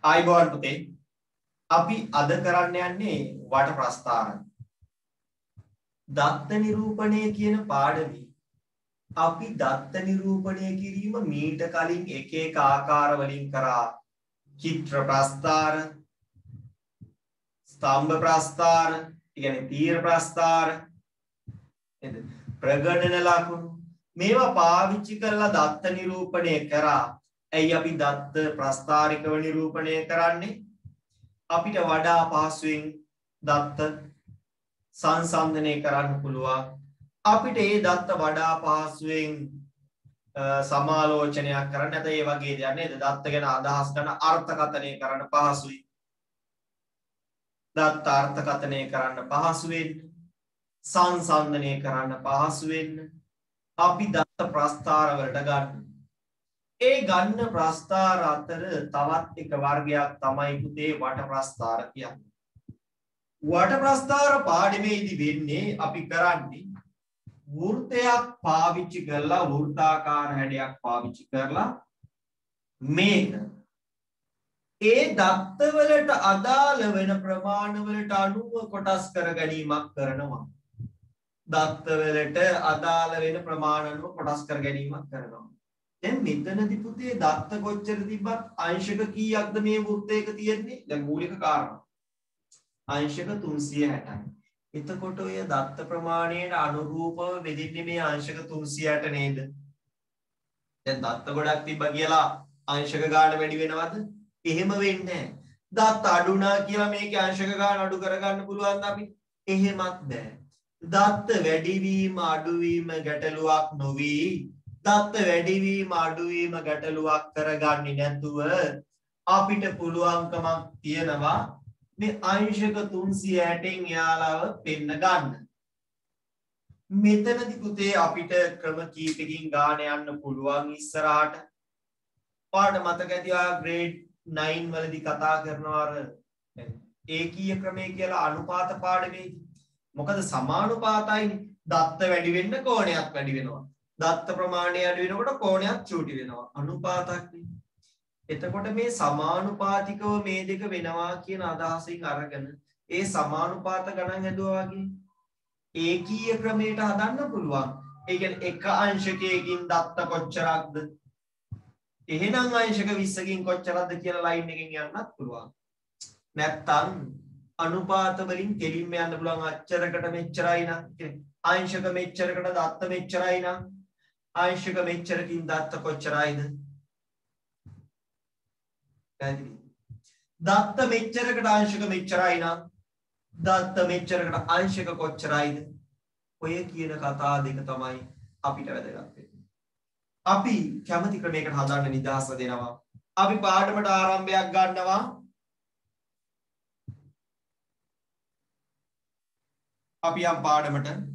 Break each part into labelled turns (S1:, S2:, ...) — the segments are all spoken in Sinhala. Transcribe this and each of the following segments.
S1: ආයිබෝන් පුතේ. අපි අද කරන්න යන්නේ වට ප්‍රස්ථාර. දත්ත නිරූපණය කියන පාඩමේ අපි දත්ත නිරූපණය කිරීම මීට කලින් එක එක ආකාර වලින් කරා. චිත්‍ර ප්‍රස්ථාර, ස්තම්භ ප්‍රස්ථාර, කියන්නේ තීර ප්‍රස්ථාර, නේද? ප්‍රගණන ලකුණු මේවා පාවිච්චි කරලා දත්ත නිරූපණය කරා. ඇයි අපි දත්ත ප්‍රස්ථාරිකව නිරූපණය කරන්නේ? අපිට වඩා පහසුවෙන් දත්ත සංසන්දනය කරන්න පුළුවන්. අපිට ඒ දත්ත වඩා පහසුවෙන් සමාලෝචනයක් කරන්න නැත්නම් ඒ වගේ දෙයක් නේද? දත්ත ගැන අදහස් ගන්න අර්ථකථනය කරන්න පහසුයි. දත්ත අර්ථකථනය කරන්න පහසු වෙන්න, සංසන්දනය කරන්න පහසු වෙන්න අපි දත්ත ප්‍රස්ථාර වලට ගන්න. ඒ ගන්න ප්‍රස්ථාර අතර තවත් එක වර්ගයක් තමයි පුතේ වට ප්‍රස්ථාර කියන්නේ. වට ප්‍රස්ථාර පාඩමේදී වෙන්නේ අපි කරන්නේ වෘත්තයක් පාවිච්චි කරලා වෘත්තාකාර හැඩයක් පාවිච්චි කරලා මේක ඒ දත්ත වලට අදාළ වෙන ප්‍රමාණ වලට අනුව කොටස් කර ගැනීමක් කරනවා. දත්ත වලට අදාළ වෙන ප්‍රමාණ අනුව කොටස් කර ගැනීමක් කරනවා. දැන් මෙතනදී පුතේ දත්ත කොච්චර තිබ්බත් අංශක කීයක්ද මේ වෘත්තයක තියෙන්නේ? දැන් මූලික කාරණා. අංශක 360යි. එතකොට ඔය දත්ත ප්‍රමාණයට අනුරූපව බෙදෙන්නේ මේ අංශක 360 නේද? දැන් දත්ත ගොඩක් තිබ්බා කියලා අංශක ගාණ වැඩි වෙනවද? එහෙම වෙන්නේ නැහැ. දත්ත අඩුනා කියලා මේකේ අංශක ගාණ අඩු කරගන්න පුළුවන්ද අපිට? එහෙමත් බෑ. දත්ත වැඩිවීම අඩුවීම ගැටලුවක් නොවි. දත්ත වැඩිවීම අඩුවීම ගැටලුවක් කරගන්නේ නැතුව අපිට පුළුවන්කමක් තියෙනවා මේ අංශක 360න් යාලව පෙන්න ගන්න. මෙතනදී පුතේ අපිට ක්‍රම කීපකින් ගාන යන්න පුළුවන් ඉස්සරහට. පාඩම මතක ඇති ඔයා ග්‍රේඩ් 9 වලදී කතා කරනවා අර ඒකීය ක්‍රමය කියලා අනුපාත පාඩමේදී. මොකද සමානුපාතයිනේ. දත්ත වැඩි වෙන්න කෝණයක් වැඩි වෙනවා. දත්ත ප්‍රමාණය අඩු වෙනකොට කෝණයක් චූටි වෙනවා. අනුපාතක්නේ. එතකොට මේ සමානුපාතිකව මේ දෙක වෙනවා කියන අදහසින් අරගෙන ඒ සමානුපාත ගණන් හැදුවා වගේ ඒකීය ක්‍රමයට හදන්න පුළුවන්. ඒ කියන්නේ එක අංශකයකින් දත්ත කොච්චරක්ද? එහෙනම් අංශක 20කින් කොච්චරක්ද කියලා ලයින් එකකින් යන්නත් පුළුවන්. නැත්තම් අනුපාත වලින් කෙලින්ම යන්න පුළුවන්. අච්චරකට මෙච්චරයි නම් අංශක මෙච්චරකට දත්ත මෙච්චරයි නම් අංශක මෙච්චරකින් දත්ත කොච්චරයිද? පැහැදිලි. දත්ත මෙච්චරකට අංශක මෙච්චරයි නම් දත්ත මෙච්චරකට අංශක කොච්චරයිද? ඔය කියන කතා දෙක තමයි අපිට වැදගත් වෙන්නේ. අපි කැමති ක්‍රමයකට හදන්න නිදහස දෙනවා. අපි පාඩමට ආරම්භයක් ගන්නවා. අපි යම් පාඩමට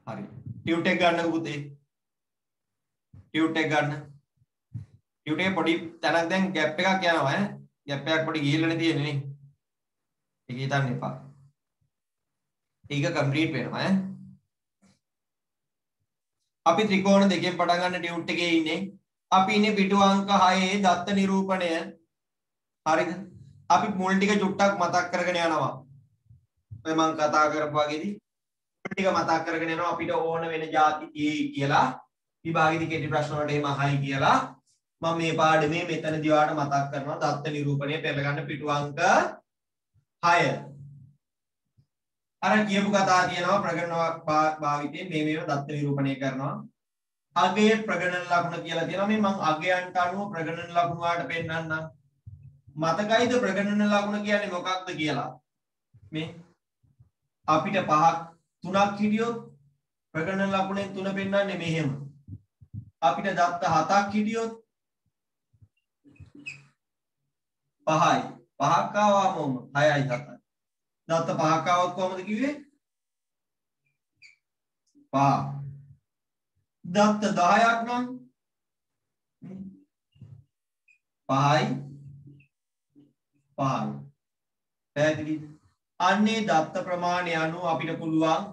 S1: හරි ටියුට් එක ගන්නකො පුතේ ටියුට් එක ගන්න ටියුට් එකේ පොඩි තැනක් දැන් ગેප් එකක් යනවා ඈ ગેප් එකක් පොඩි ගිහිල්ලානේ තියෙන්නේ නේ ඒක හිතන්න එපා ඒක කම්ප්ලීට් වෙනවා ඈ අපි ත්‍රිකෝණ දෙකෙන් පටන් ගන්න ටියුට් එකේ ඉන්නේ අපි ඉන්නේ පිටු අංක 6 දත්ත නිරූපණය හරිද අපි මුල් ටික චුට්ටක් මතක් කරගෙන යනවා ඔය මම කතා කරපු වගේදී ටික මතක් කරගෙන යනවා අපිට ඕන වෙන જાති කියලා විභාගෙදී කෙටි ප්‍රශ්න වලට එහෙම අහයි කියලා මම මේ පාඩමේ මෙතනදී ඔයාලට මතක් කරනවා දත්ත නිරූපණය පෙළ ගන්න පිටු අංක 6 අර කියපු කතාව තියෙනවා ප්‍රගණන භාවිතයෙන් මේ මේව දත්ත නිරූපණය කරනවා අගයේ ප්‍රගණන ලකුණ කියලා තියෙනවා මේ මම අගයන්ට අනුව ප්‍රගණන ලකුණ වලට පෙන්නන්නම් මතකයිද ප්‍රගණන ලකුණ කියන්නේ මොකක්ද කියලා මේ අපිට 5ක් 3ක් හිටියොත් ප්‍රගණන ලකුණෙන් 3 පෙන්නන්නේ මෙහෙම. අපිට දත්ත 7ක් හිටියොත් 5යි. 5ක් ආවම 6යි 7යි. දත්ත 5ක් ආවොත් කොහොමද කිව්වේ? 5. දත්ත 10ක් නම් 5යි 5. පැහැදිලිද? අන්නේ දත්ත ප්‍රමාණය අනුව අපිට පුළුවන්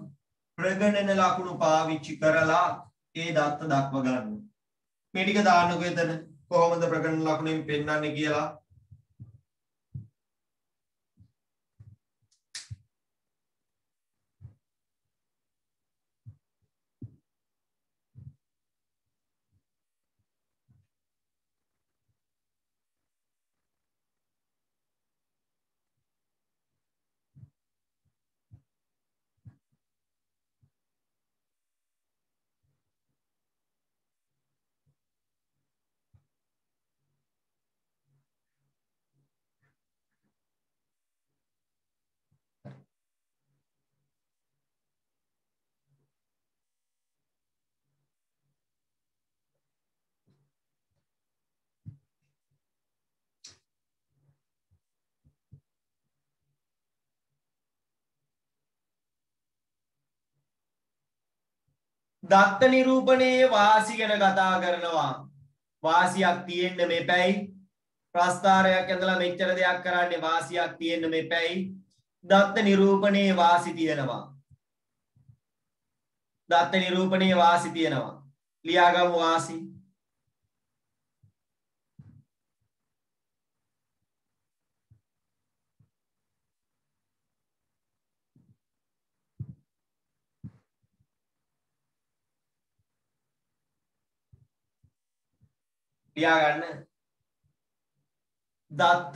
S1: ප්‍රගණන ලකුණු පාවිච්චි කරලා ඒ දත්ත දක්ව ගන්න. මේ ටික දාන්නකෝ එතන. කොහොමද ප්‍රගණන ලකුණෙන් පෙන්වන්නේ කියලා. දත්ත නිරූපණයේ වාසි ගැන කතා කරනවා. වාසියක් තියෙන්න මෙපැයි. ප්‍රස්ථාරයක් ඇඳලා මෙච්චර දෙයක් කරන්නේ වාසියක් තියෙන්න මෙපැයි. දත්ත නිරූපණයේ වාසි තියෙනවා. දත්ත නිරූපණයේ වාසි තියෙනවා. ලියාගමු වාසි. ලියාගන්න. දත්ත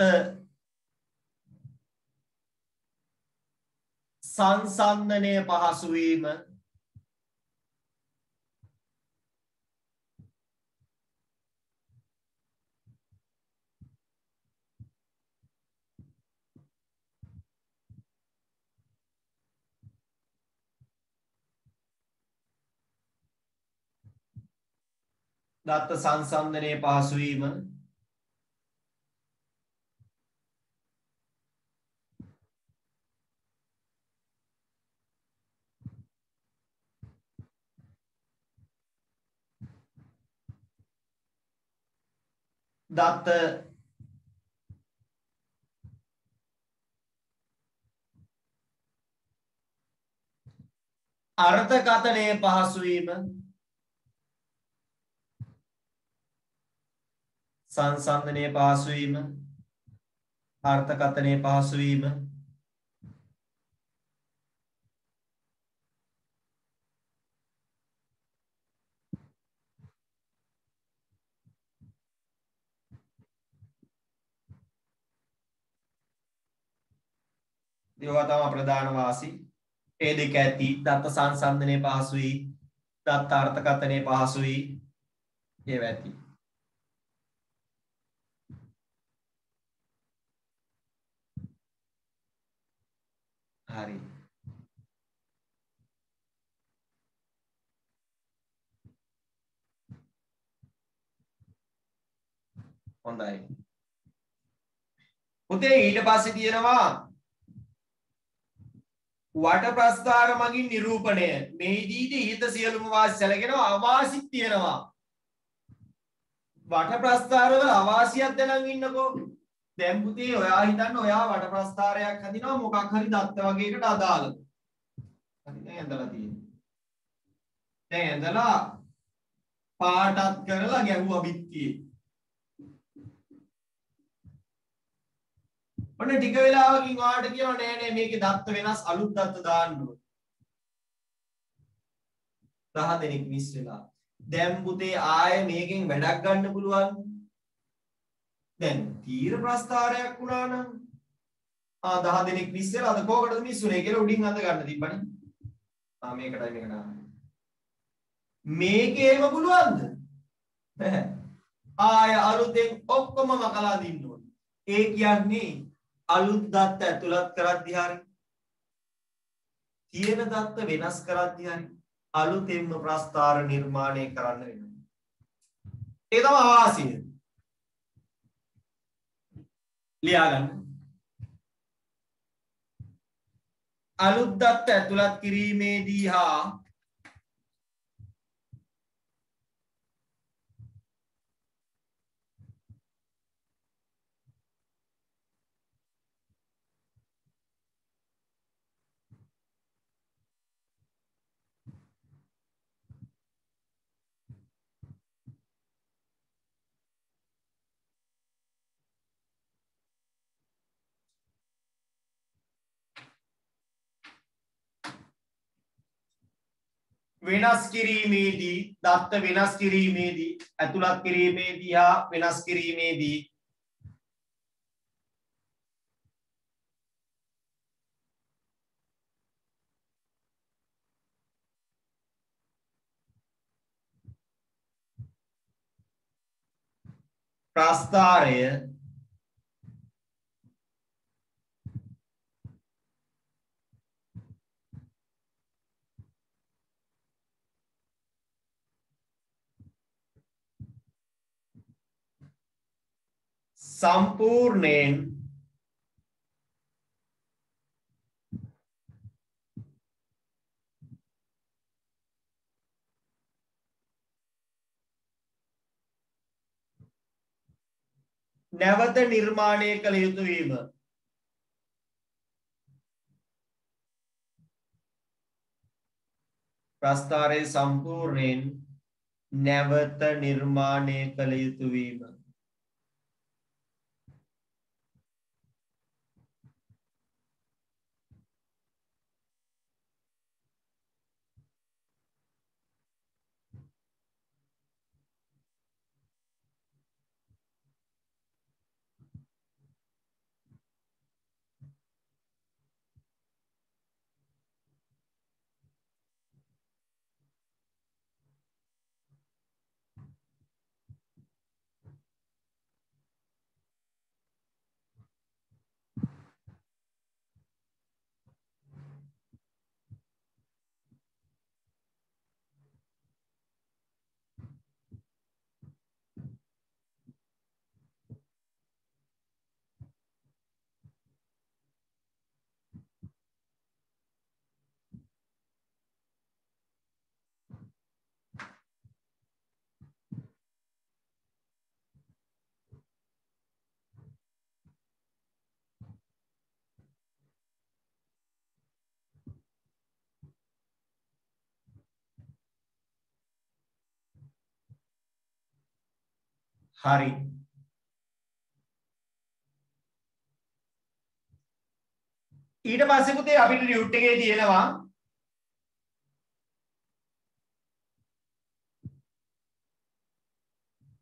S1: සංසන්දනය පහසු වීම දත්ත සංසන්දනයේ පහසු වීම දත්ත අර්ථකථනයේ පහසු වීම සංසන්දනයේ පහසු වීම අර්ථකථනයේ පහසු වීම ඒවා තමයි ප්‍රධාන වාසි. ඒ දෙක ඇති. දත්ත සංසන්දනයේ පහසුයි. දත්ත අර්ථකථනයේ පහසුයි. ඒව ඇති. හරි. හොඳයි. පුතේ ඊට පස්සේ තියෙනවා වට ප්‍රස්ථාර මගින් නිරූපණය. මේදීදී ඊට සියලුම වාසි සැලකෙනවා. අවාසිත් තියෙනවා. වට ප්‍රස්ථාර වල අවාසියක් දැනන් ඉන්නකෝ. දැන් පුතේ ඔයා හිතන්න ඔයා වට ප්‍රස්ථාරයක් හදිනවා මොකක් හරි දත්ත වගේ එකට අදාළව. හරි දැන් ඇඳලා තියෙන්නේ. දැන් ඇඳලා පාටත් කරලා ගැහුවා බිත්තියේ. ඔන්න ටික වෙලාවකින් ඔයාට කියනවා නෑ නෑ මේකේ දත්ත වෙනස් අලුත් දත්ත දාන්න ඕනේ. 10 දෙනෙක් මිස් වෙලා. දැන් පුතේ ආයෙ මේකෙන් වැඩක් ගන්න පුළුවන්. දැන් තීර ප්‍රස්ථාරයක් වුණා නම් 10 දෙනෙක් මිස් වෙලා අද කෝකටද මිස් වුනේ කියලා උඩින් අඳ ගන්න තිබ්බනේ. මේකටයි මේකට. මේකේම පුළුවන්ද? බෑ. ආයෙ අලුතෙන් ඔක්කොම මකලා දින්න ඕනේ. ඒ කියන්නේ අලුත් දත්ත ඇතුළත් කරද්දී හරි තියෙන දත්ත වෙනස් කරද්දී හරි අලුතෙන්ම ප්‍රස්ථාර නිර්මාණය කරන්න වෙනවා. ඒ තමයි අවාසිය. ලියා ගන්න. අලුත් දත්ත ඇතුළත් කිරීමේදී හා වෙනස් කිරීමේදී දත්ත වෙනස් කිරීමේදී ඇතුළත් කිරීමේදී හා වෙනස් කිරීමේදී ප්‍රස්ථාරය සම්පූර්ණයෙන් නැවත නිර්මාණය කළ යුතු වීම ප්‍රස්ථාරයේ සම්පූර්ණයෙන් නැවත නිර්මාණය කළ යුතු වීම හරි ඊට පස්සේ පුතේ අපිට රියුට් එකේ තියෙනවා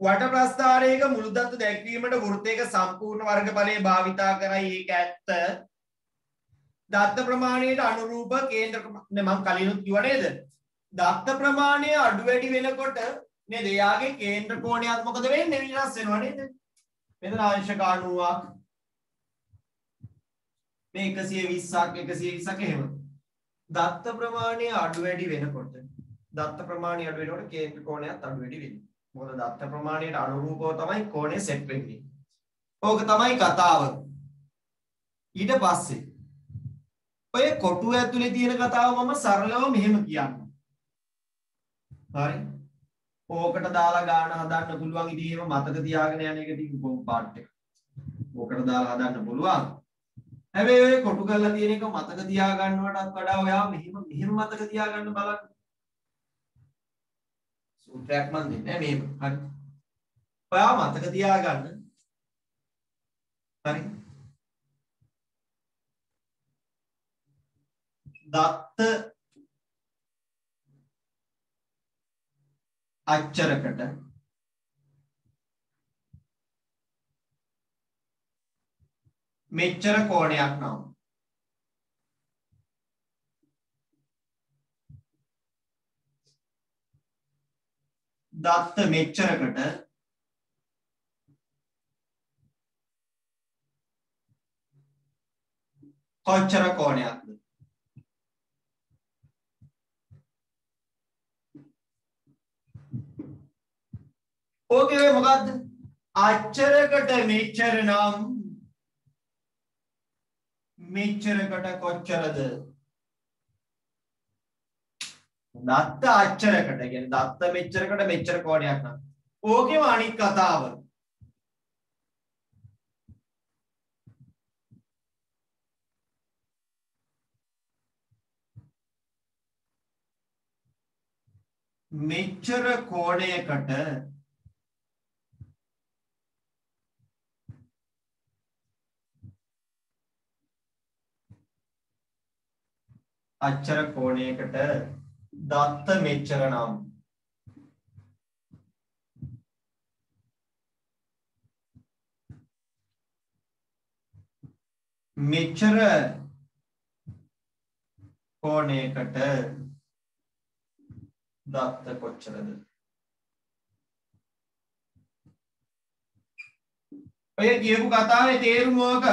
S1: වට ප්‍රස්ථාරයක මුළු දත්ත දැක්වීමට වෘත්තයක සම්පූර්ණ වර්ගඵලය භාවිතා කරයි ඒක ඇත්ත දත්ත ප්‍රමාණයට අනුරූප කේන්ද්‍ර මම කලිනුත් කිව්වා නේද දත්ත ප්‍රමාණය අඩු වැඩි වෙනකොට නේද එයාගේ කේන්ද්‍ර කෝණයත් මොකද වෙන්නේ විනාශ වෙනවා නේද මෙතන අංශක 90ක් මේ 120ක් 120ක් එහෙම දත්ත ප්‍රමාණය අඩු වැඩි වෙනකොට කේන්ද්‍ර කෝණයත් අඩු වැඩි වෙනවා මොකද දත්ත ප්‍රමාණයට අනුරූපව තමයි කෝණය සෙට් වෙන්නේ ඕක තමයි කතාව ඊට පස්සේ ඔය කොටුව ඇතුලේ තියෙන කතාව මම සරලව මෙහෙම කියන්නම් හරි ඕකට දාලා ගාන හදන්න පුළුවන් ඉතින් එහෙම මතක තියාගෙන යන එක ඉතින් කොම් පාර්ට් එක ඕකට දාලා හදන්න පුළුවන් හැබැයි ඔය කොටු කරලා තියෙන එක මතක තියා ගන්නවටත් වඩා ඔයා මෙහෙම මතක තියාගන්න බලන්න සූත්‍රයක් මන් දෙන්නේ මෙහෙම හරි ඔයා මතක තියාගන්න හරි දත්ත අච්චරකට මෙච්චර කෝණයක් නම් දත්ත මෙච්චරකට කොච්චර කෝණයක්ද ඕකේ මොකද්ද අච්චරකට මෙච්චර නම් මෙච්චරකට කොච්චරද දත්ත අච්චරකට කියන්නේ දත්ත මෙච්චරකට මෙච්චර කෝණයක් නම් ඕකේම අනිත් කතාව මෙච්චර කෝණයකට අච්චර කෝණයකට දත්ත මෙච්චර නම් මෙච්චර කෝණයකට දත්ත කොච්චරද? ඔය කියපු කතාවේ තේරුම ඕක.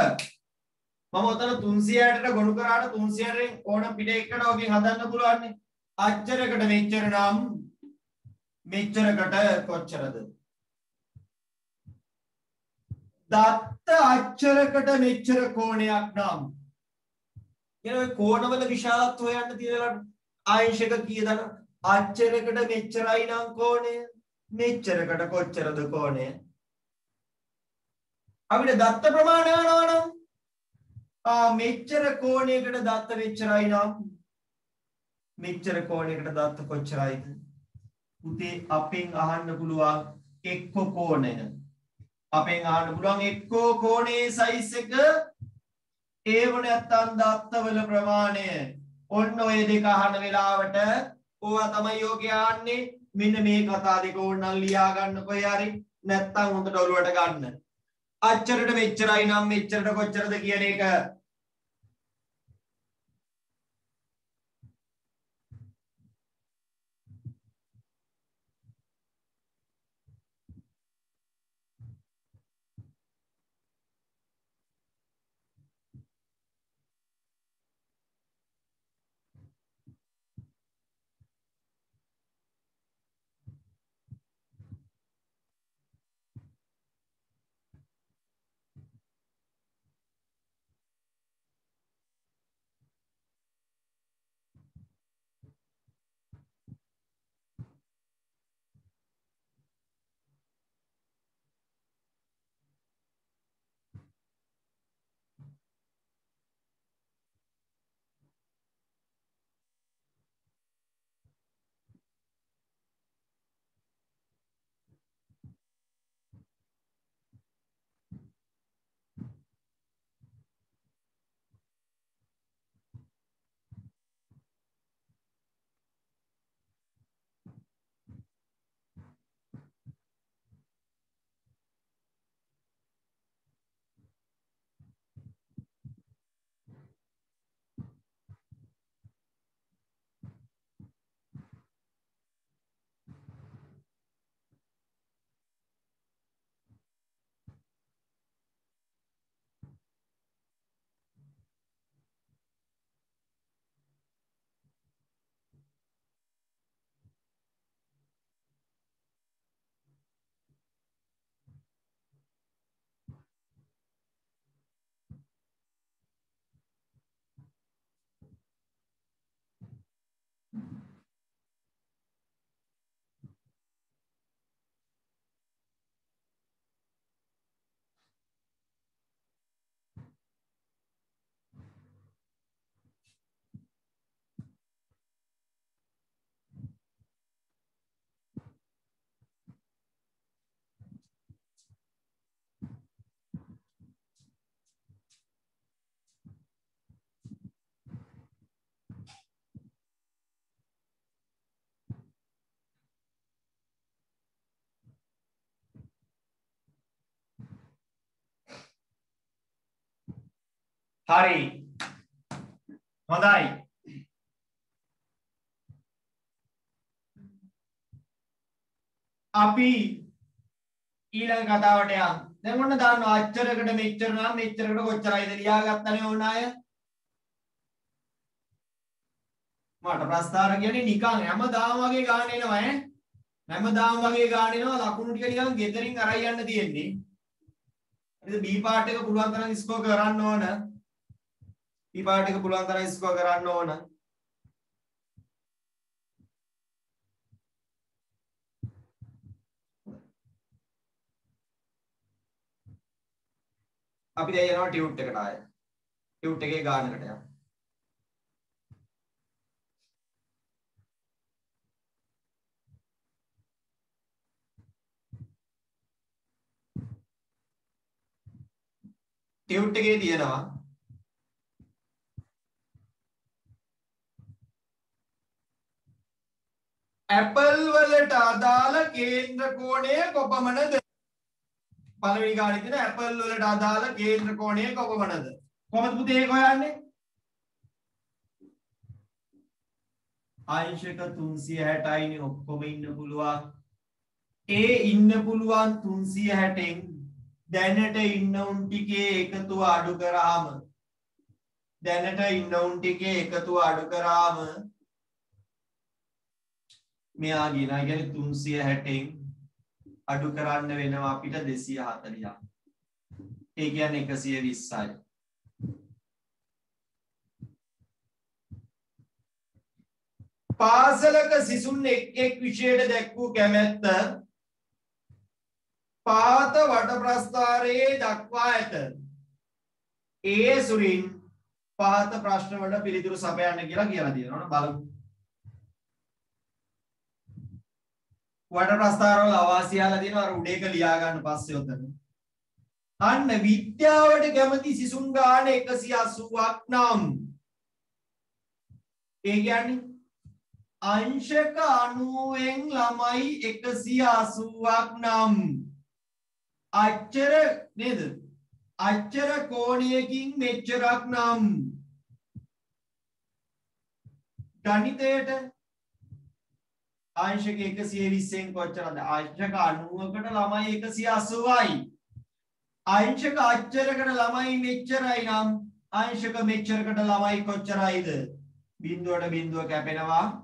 S1: මම උතන 360ට ගොනු කරාට 360ෙන් ඕන පිට එකට ඔකෙන් හදන්න පුළුවන් නේ. අච්චරකට මෙච්චර නම් මෙච්චරකට කොච්චරද? දත්ත අච්චරකට මෙච්චර කෝණයක් නම් කියන ඔය කෝණවල විශාලත්වය හොයන්න තියෙනලට ආංශක කීයද? අච්චරකට මෙච්චරයි නම් කෝණය, මෙච්චරකට කොච්චරද කෝණය? අපිට දත්ත ප්‍රමාණය අහනවා නම් මෙච්චර කෝණයකට දත්ත මෙච්චරයි නම් මෙච්චර කෝණයකට දත්ත කොච්චරයිද? පුතේ අපෙන් අහන්න පුළුවන් එක්ක කෝණය. අපෙන් අහන්න පුළුවන් එක්කෝ කෝණයේ සයිස් එක ඒව නැත්තම් දත්තවල ප්‍රමාණය. ඔන්න ඔය දෙක අහන වෙලාවට ඕවා තමයි යෝගය ආන්නේ. මෙන්න මේ කතා දෙක ඕනනම් ලියා ගන්න කොහේ හරි නැත්තම් හොඳට ඔලුවට ගන්න. අච්චරට මෙච්චරයි නම් මෙච්චරට කොච්චරද කියන එක හරි. හොඳයි. අපි ඊළඟ කතාවට යමු. දැන් ඔන්න දාන්නවා අච්චරකට මෙච්චර නම් මෙච්චරකට කොච්චරයිද ලියාගත්තනේ ඕන අය. මට ප්‍රස්තාර කියන්නේ නිකන් හැමදාම වගේ ගාන එනවා ඈ. හැමදාම වගේ ගාන එනවා ලකුණු ටික නිකන් ගෙදරින් අරයි යන්න තියෙන්නේ. හරිද? B පාර්ට් එක පුළුවන් තරම් ස්කෝර් කරන්න ඕන. B පාර්ට් එක පුළුවන් තරම් ස්කෝර් කරන්න ඕන. අපි දැන් යනවා ටියුට් එකට ආයෙ. ටියුට් එකේ ගානකට යමු. ටියුට් එකේ තියෙනවා ඇපල් වලට අදාළ කේන්ද්‍ර කෝණය කොපමණද? පළවෙනි ගානේ තියෙන ඇපල් වලට අදාළ කේන්ද්‍ර කෝණය කොපමණද? කොහොමද පුතේ ඒක හොයන්නේ? අංශක 360 නේ ඔක්කොම ඉන්න පුළුවන්. ඒ ඉන්න පුළුවන් 360න් දැනට ඉන්න උන් ටිකේ එකතුව අඩු කරාම මෙයා කියනවා කියන්නේ 360න් අඩු කරන්න වෙනවා අපිට 240ක්. ඒ කියන්නේ 120යි. පාසලක සිසුන් එක් විෂයට දැක්වූ කැමැත්ත පාත වට ප්‍රස්ථාරයේ දක්වා ඇත. ඒ සුරින් පහත ප්‍රශ්න වලට පිළිතුරු සපයන්න කියලා තියෙනවා. බලමු. වට ප්‍රස්ථාරවල අවාසියාලා තියෙනවා අර උඩේක ලියා ගන්න පස්සේ උතන. අන්න විද්‍යාවට කැමති සිසුන් ගාන 180ක් නම් ඒ කියන්නේ අංශක 90න් ළමයි 180ක් නම් අච්චර නේද? අච්චර කෝණයකින් මෙච්චරක් නම් ගණිතයට අංශක 120න් කොච්චරද? අංශක 90කට ළමයි 180යි. අංශක අච්චරකට ළමයි මෙච්චරයි නම් අංශක මෙච්චරකට ළමයි කොච්චරයිද? බිඳුවට බිඳුව කැපෙනවා.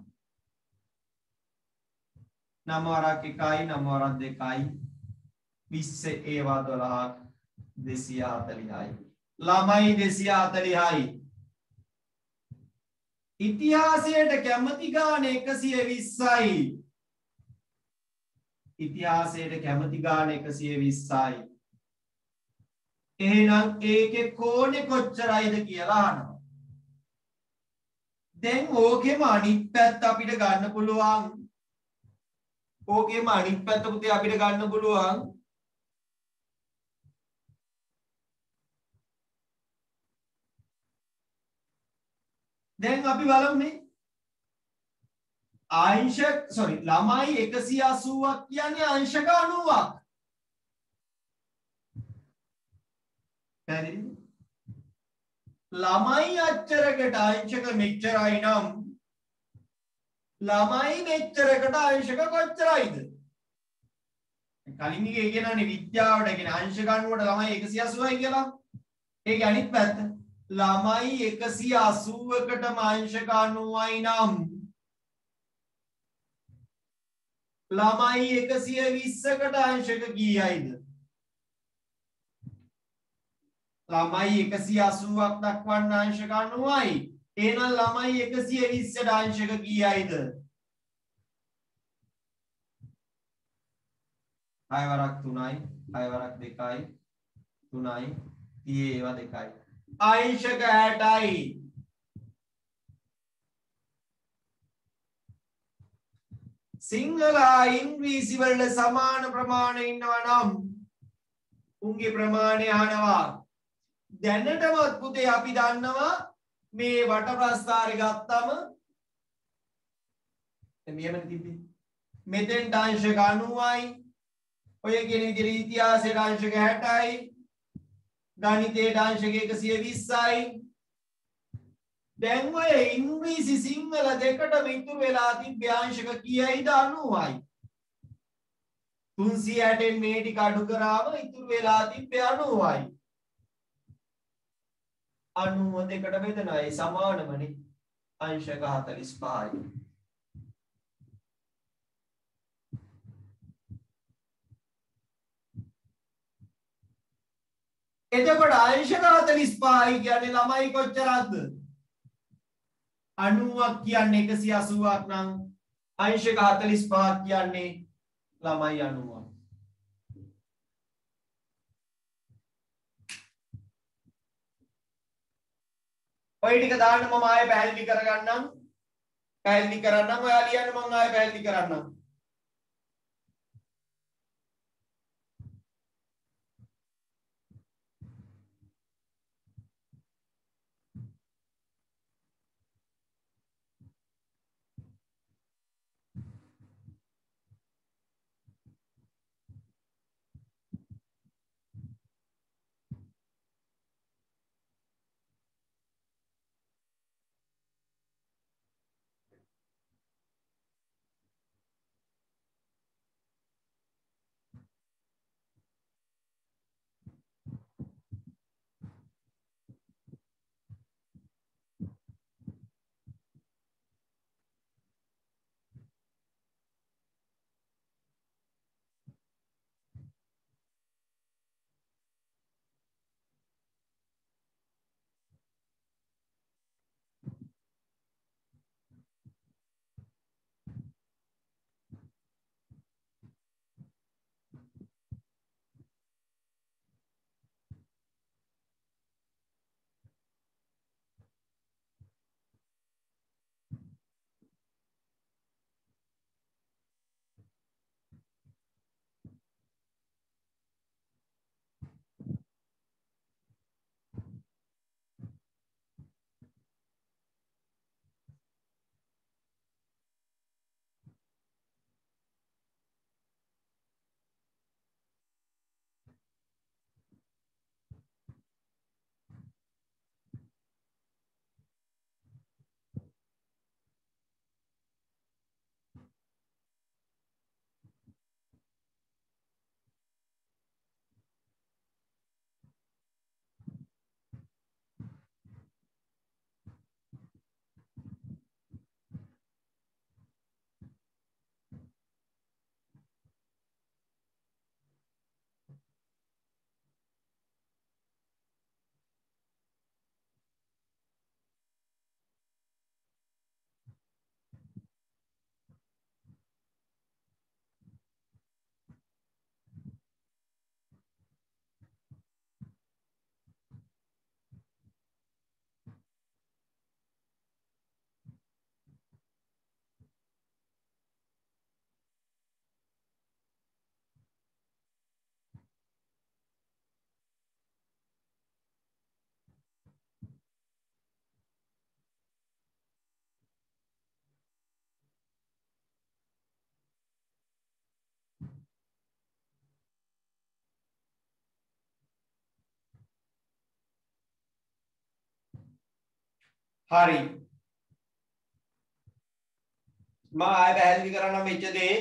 S1: 9 වරක් 1යි 9 වරක් 2යි 20 ඒවා 12ක් 240යි. ළමයි 240යි. ඉතිහාසයට කැමති ගාන 120යි. ඉතිහාසයට කැමති ගාන 120යි. එහෙනම් ඒකේ කෝණේ කොච්චරයිද කියලා අහනවා. දැන් ඕකෙම අනිත් පැත්ත අපිට ගන්න පුළුවන්. ඕකෙම අනිත් පැත්ත පුතේ අපිට ගන්න පුළුවන්. දැන් අපි බලමුනේ ළමයි 180ක් කියන්නේ අංශක 90ක්. පැහැදිලිද? ළමයි අච්චරකට අංශක මෙච්චරයි නම් ළමයි මෙච්චරකට අංශක කොච්චරයිද? කලින් එකේ කියනනේ විද්‍යාවට කියන අංශක 90ට ළමයි 180යි කියලා. ඒකේ අනිත් පැත්ත ළමයි 180කටම අංශක 90යි නම් ළමයි 120කට අංශක කීයයිද? ළමයි 180ක් දක්වන්න අංශක 90යි. එහෙනම් ළමයි 120ට අංශක කීයයිද? 6 වරක් 3යි 6 වරක් 2යි 3යි 30 ඒවා 2යි. අංශක 60යි. සිංහල ඉංග්‍රීසි වල සමාන ප්‍රමාණ ඉන්නවා නම් උන්ගේ ප්‍රමාණය අහනවා. දැනටමත් පුතේ අපි දන්නවා මේ වට ප්‍රස්ථාරය ගත්තම මෙහෙමනේ තිබ්බේ. මෙතෙන්ට අංශක 90යි. ඔය කියන විදිහට ඉතිහාසයට අංශක 60යි. ගණිතයට අංශක 120යි. දැන් ඔය ඉංග්‍රීසි සිංහල දෙකටම ඉතුරු වෙලා තිබ්බේ අංශක කීයයිද? 90යි. 360න් මේ ටික අඩු කරාම ඉතුරු වෙලා තිබ්බේ 90යි. 90 දෙකට බෙදනවා. ඒ සමානමනේ අංශක 45යි. එතකොට අංශක 45යි කියන්නේ ළමයි කොච්චරක්ද? 90ක් කියන්නේ 180ක් නම් අංශක 45ක් කියන්නේ ළමයි 90ක්. ඔය ටික දාන්න මම ආයෙ පැහැදිලි කරගන්නම්. ඔයා ලියන්න මම ආයෙ පැහැදිලි කරන්නම්. හරි මම ආයෙ පැහැදිලි කරන්නම් වෙච්ච දේ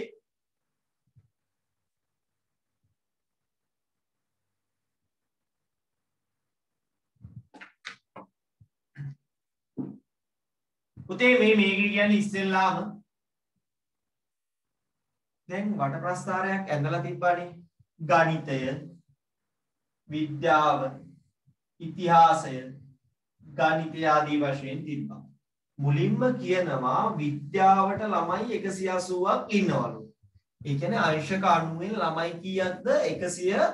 S1: පුතේ මේක කියන්නේ ඉස්සෙල්ලාම දැන් වට ප්‍රස්ථාරයක් ඇඳලා තිබ්බනේ ගණිතය විද්‍යාව ඉතිහාසය ගණිතය ආදී වශයෙන් තිබ්බා මුලින්ම කියනවා විද්‍යාවට ළමයි 180ක් ඉන්නවලු ඒ කියන්නේ අංශක 90න් ළමයි කීයක්ද 100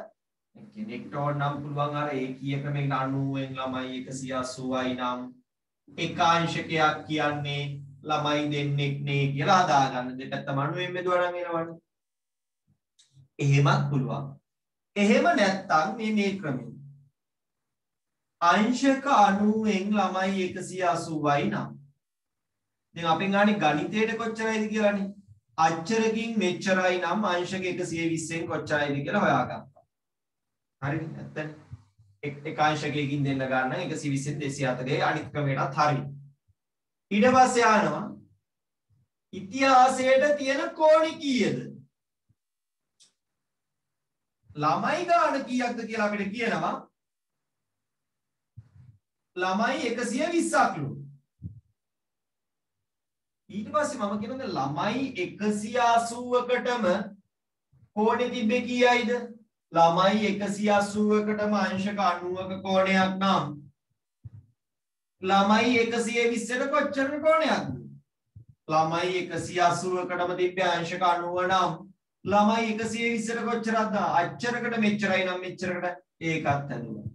S1: කෙනෙක්ට ඕනම් පුළුවන් අර ඒකීය ක්‍රමයකට 90න් ළමයි 180යි නම් එකාංශකයක් කියන්නේ ළමයි දෙන්නෙක් නේ කියලා හදාගන්න දෙපැත්තම 90න් බෙදුවා නම් එනවනේ එහෙමත් පුළුවන් එහෙම නැත්තම් මේ ක්‍රමය අංශක 90න් ළමයි 180යි නම් දැන් අපෙන් අහන්නේ ගණිතයට කොච්චරයිද කියලානේ අච්චරකින් මෙච්චරයි නම් අංශක 120න් කොච්චරයිද කියලා හොයාගත්තා හරිද නැත්නම් එක අංශකයකින් දෙන්න ගන්න 120න් 240 අනිත් ක්‍රමයටත් හරි ඊට පස්සේ ආනවා ඉතිහාසයට තියෙන කෝණි කීයද ළමයි ගාන කීයක්ද කියලා අපිට කියනවා ළමයි 120ක්ලු ඊට පස්සේ මම කියනවා ළමයි 180කටම කෝණේ තිබ්බේ කීයයිද ළමයි 180කටම අංශක 90ක කෝණයක් නම් ළමයි 120ට කොච්චර කෝණයක්ද ළමයි 180කටම තිබ්බේ අංශක 90 නම් ළමයි 120ට කොච්චරක්ද අච්චරකට මෙච්චරයි නම් මෙච්චරකට ඒකත් හදුවා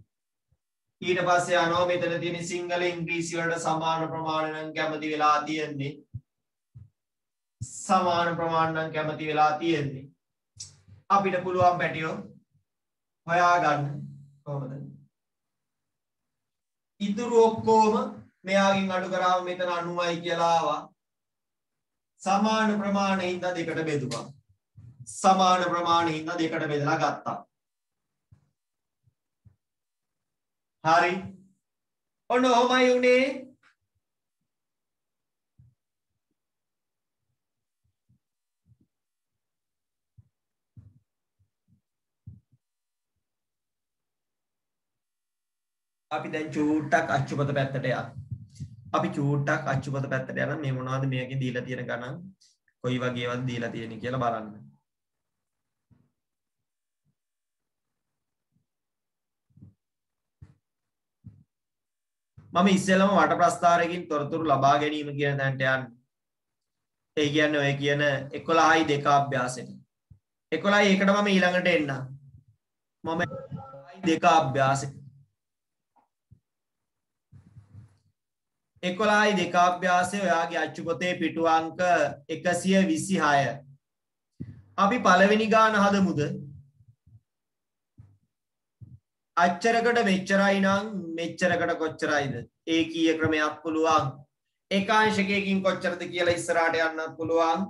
S1: ඊට පස්සේ යනවා මෙතන තියෙන සිංහල ඉංග්‍රීසි වලට සමාන ප්‍රමාණ නම් කැමති වෙලා තියෙන්නේ සමාන ප්‍රමාණ නම් කැමති වෙලා තියෙන්නේ අපිට පුළුවන් පැටියෝ හොයාගන්න කොහොමද ඉතුරු ඔක්කොම මෙයාගෙන් අඩු කරාම මෙතන 90යි කියලා ආවා සමාන ප්‍රමාණයෙන් ඉඳලා දෙකට බෙදුවා සමාන ප්‍රමාණයෙන් ඉඳලා දෙකට බෙදලා ගත්තා හරි ඔන්න ඔහමයි උනේ අපි දැන් චූට්ටක් අච්චුපත පැත්තට යන්න. අපි චූට්ටක් අච්චුපත පැත්තට යන මේ මොනවද මේකේ දීලා තියෙන ගණන් කොයි වගේවත් දීලා තියෙන්නේ කියලා බලන්න. මම ඉස්සෙල්ලම වට ප්‍රස්ථාරයකින් තොරතුරු ලබා ගැනීම කියන තැනට යන්න. ඒ කියන්නේ ඔය කියන 11යි 2 අභ්‍යාසෙට. 11යි එකට මම ඊළඟට එන්න. මම 11යි 2 අභ්‍යාසෙට 11යි 2 අභ්‍යාසය ඔයාගේ අච්චු පොතේ පිටු අංක 126. අපි පළවෙනි ගාන හදමුද? අච්චරකට මෙච්චරයි නම් මෙච්චරකට කොච්චරයිද? ඒකීය ක්‍රමයක් පුළුවන්. ඒකාංශකයකින් කොච්චරද කියලා ඉස්සරහට යන්නත් පුළුවන්.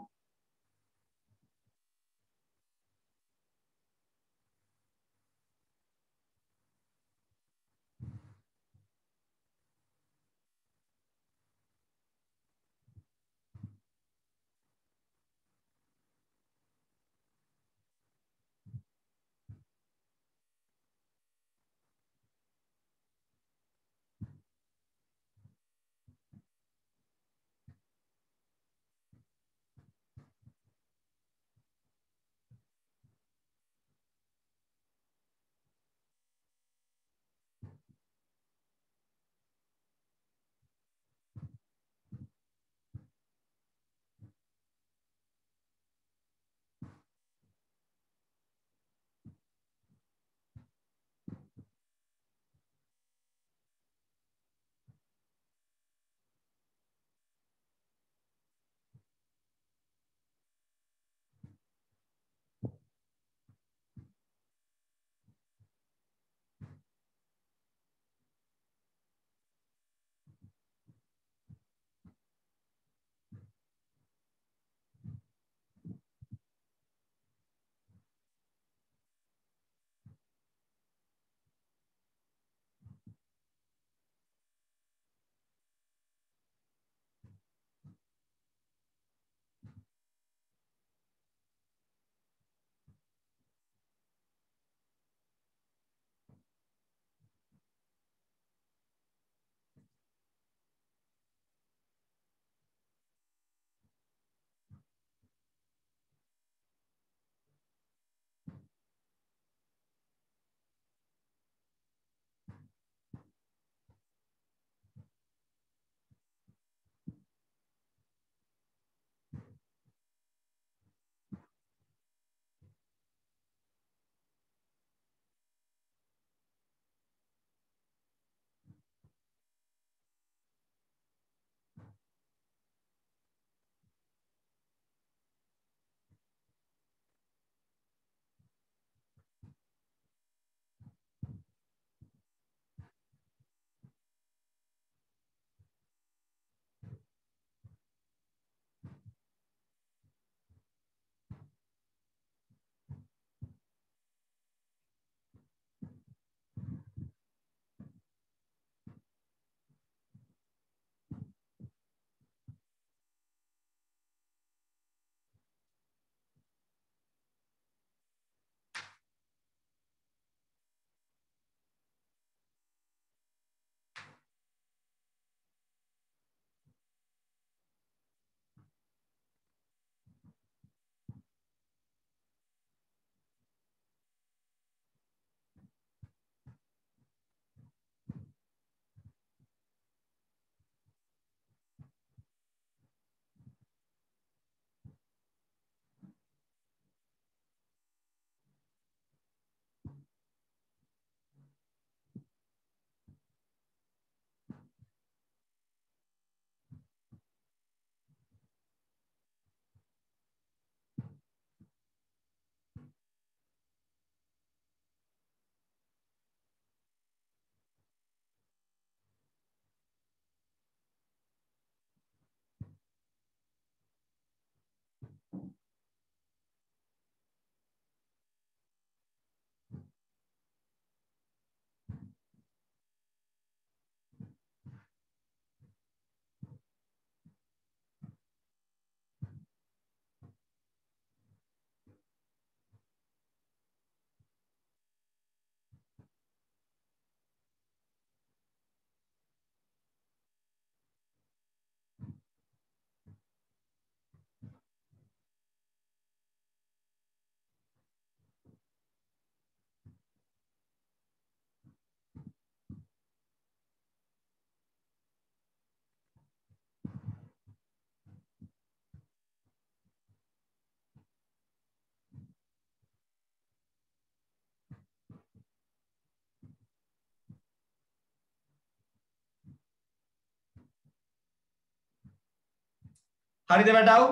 S1: හරිද වැටව?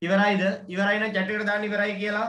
S1: ඉවරයිද? ඉවරයි නම් chat එකට දාන්න ඉවරයි කියලා.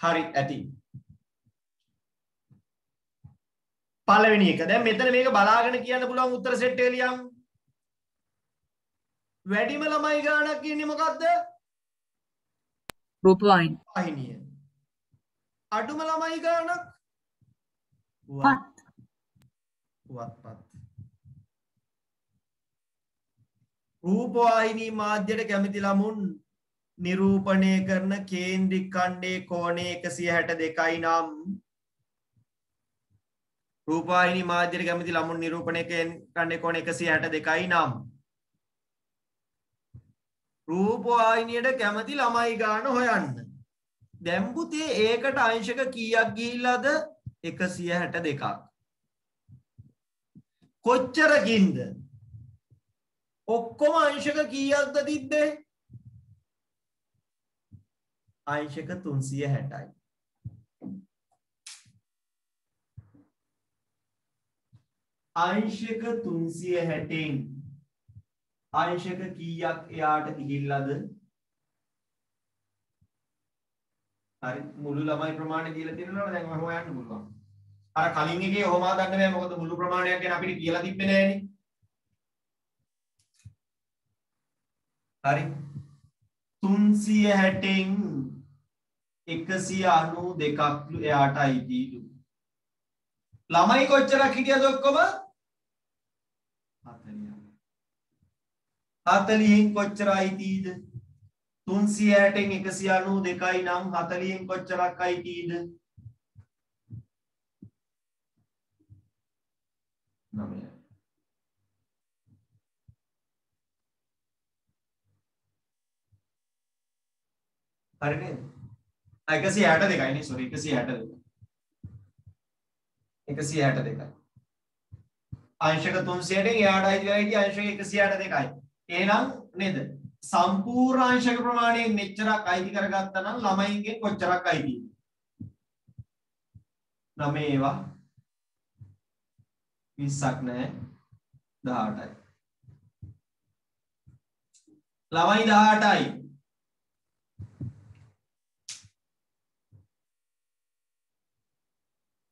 S1: හරි ඇති. පළවෙනි එක. දැන් මෙතන මේක බලාගෙන කියන්න පුළුවන් උත්තර සෙට් එක ලියමු. වැඩිම ළමයි ගාණක් ඉන්නේ මොකද්ද? රූපවාහිනිය. අඩුම ළමයි ගාණක් පුවත්පත්. රූපවාහිනී මාධ්‍යයට කැමති ළමුන් නිරූපණය කරන කේන්ද්‍රික ඛණ්ඩයේ කෝණය 162යි නම් රූපවාහිනී මාධ්‍යයට කැමති ළමුන් නිරූපණය කරන ඛණ්ඩයේ කෝණය 162යි නම් රූපවාහිනියට කැමති ළමයි ගාන හොයන්න. දැන් පුතේ ඒකට අංශක කීයක් ගිහිල්ලාද? 162ක්. කොච්චරකින්ද? ඔක්කොම අංශක කීයක්ද තිබ්බේ? අංශක 360යි. අංශක 360න් අංශක කීයක් එයාට ගිහිල්ලාද? හරි මුළු ළමයි ප්‍රමාණය කියලා තියෙනවා දැන් ඔය හොයන්න පුළුවන්. අර කලින් එකේ ඔහොම හදන්න බෑ මොකද මුළු ප්‍රමාණයක් ගැන අපිට කියලා තිබ්බේ නෑනේ. හරි 360න් 192ක් එයාට අයිතිලු. ළමයි කොච්චරක් හිටියද ඔක්කොම? 40. 40න් කොච්චර අයිතිද? 360න් 192යි නම් 40න් කොච්චරක් අයිතිද? 9. හරි නේද? 162යි නේ sorry 162. 162යි. අංශක 360න් එයාට අයිති වෙලා හිටිය අංශක 162යි. එහෙනම් නේද? සම්පූර්ණ අංශක ප්‍රමාණයෙන් මෙච්චරක් අයිති කරගත්තා නම් ළමයින්ගෙන් කොච්චරක් අයිතිද? 9 ඒවා 20ක් නෑ 18යි. ළමයි 18යි.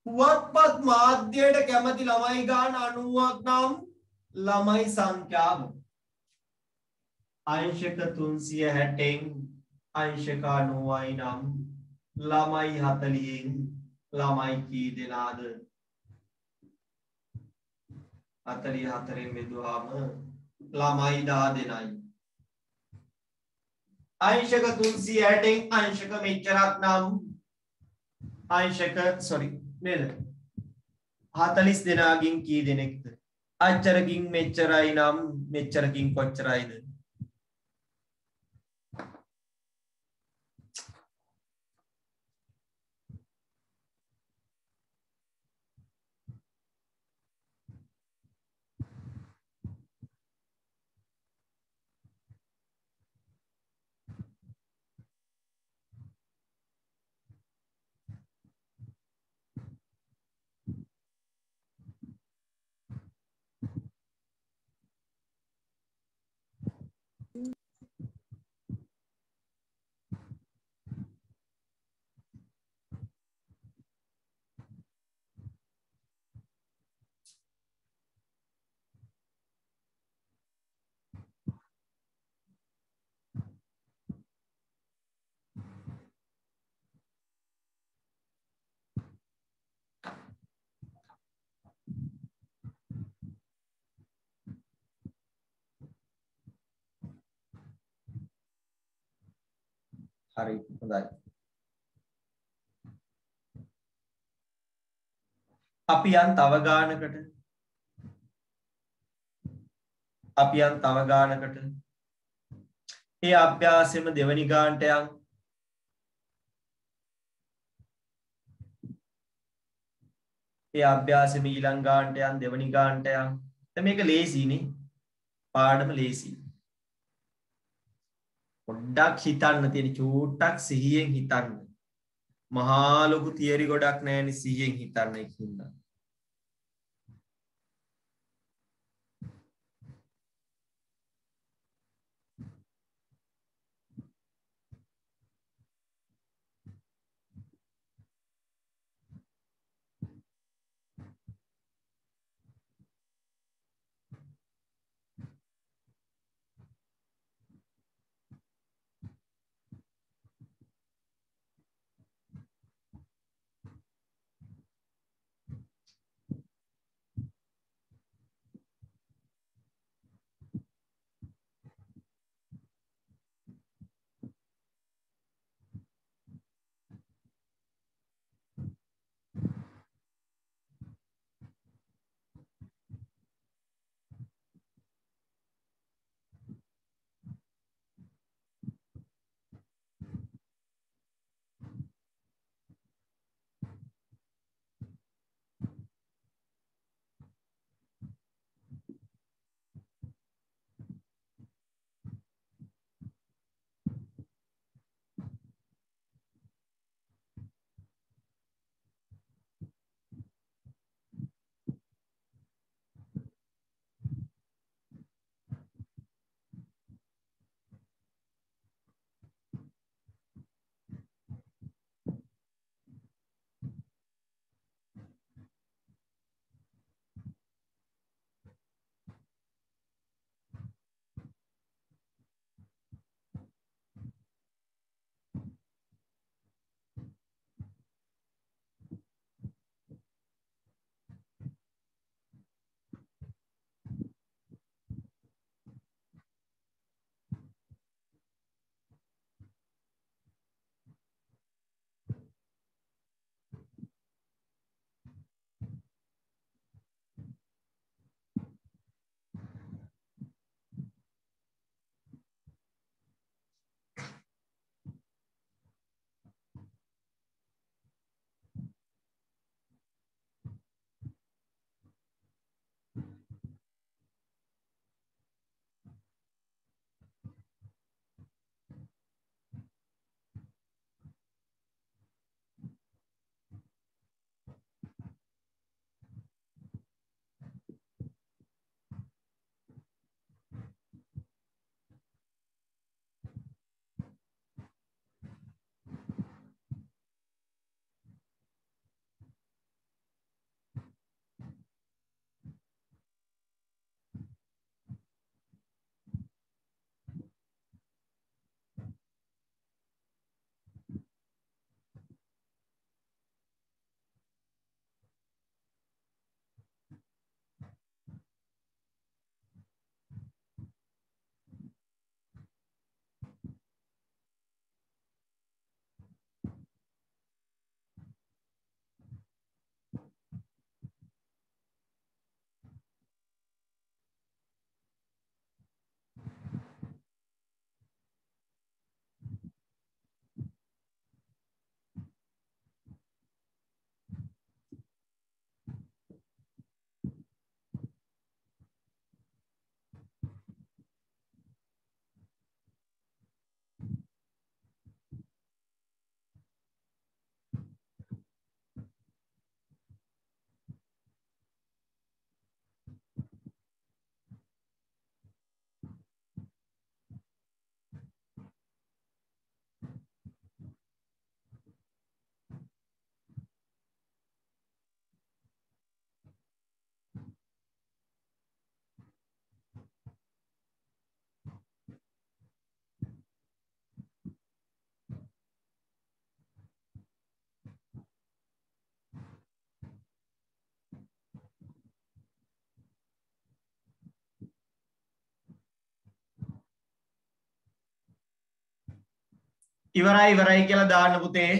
S1: පුවත්පත් මාධ්‍යයට කැමති ළමයි ගාන 90ක් නම් ළමයි සංඛ්‍යාව අංශක 360න් අංශක 90යි නම් ළමයි 40න් ළමයි කී දෙනාද? 44න් බෙදුවාම ළමයි 10 දෙනයි. अंशक 360න් अंशක මෙච්චරක් නම් अंशක නේද 40 දෙනාගෙන් කී දෙනෙක්ද? අච්චරකින් මෙච්චරයි නම් මෙච්චරකින් කොච්චරයිද? හරි හොඳයි. අපි යන් තව ගානකට ඒ අභ්‍යාසෙම දෙවනි ගානට යන්. ඒ අභ්‍යාසෙම ඊළඟ ගානට යන් දෙවනි ගානට යන්. දැන් මේක ලේසියිනේ. පාඩම ලේසි. පොඩ්ඩක් හිතන්න තියෙන චූට්ටක් සිහියෙන් හිතන්න. මහා ලොකු තියරි ගොඩක් නැහැනේ සිහියෙන් හිතන්න ඉක්ින්ද. ඉවරයි කියලා දාන්න පුතේ.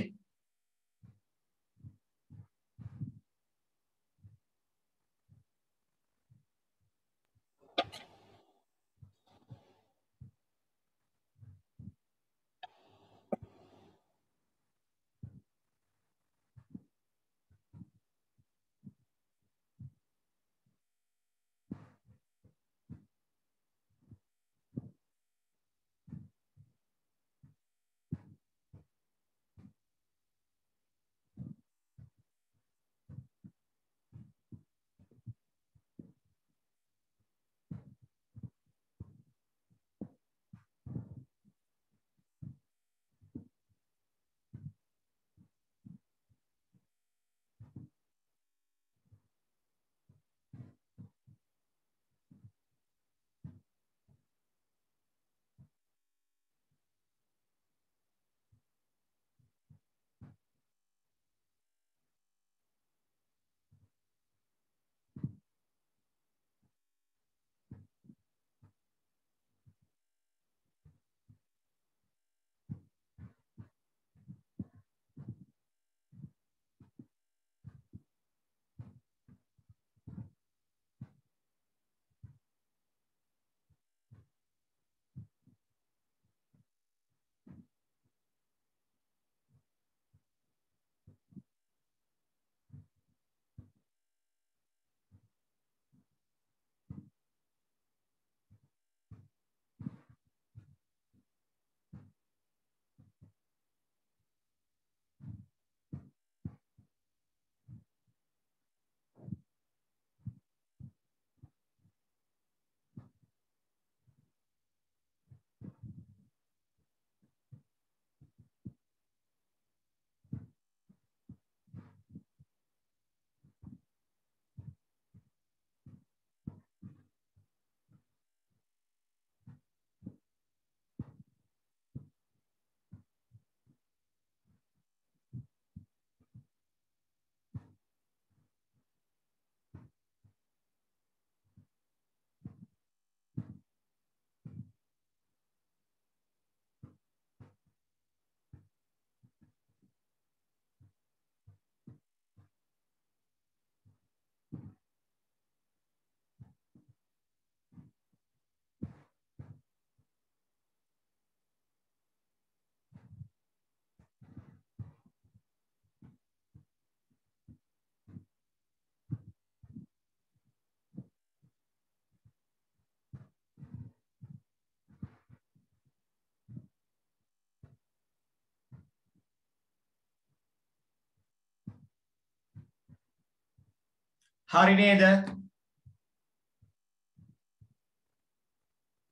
S1: හරි නේද?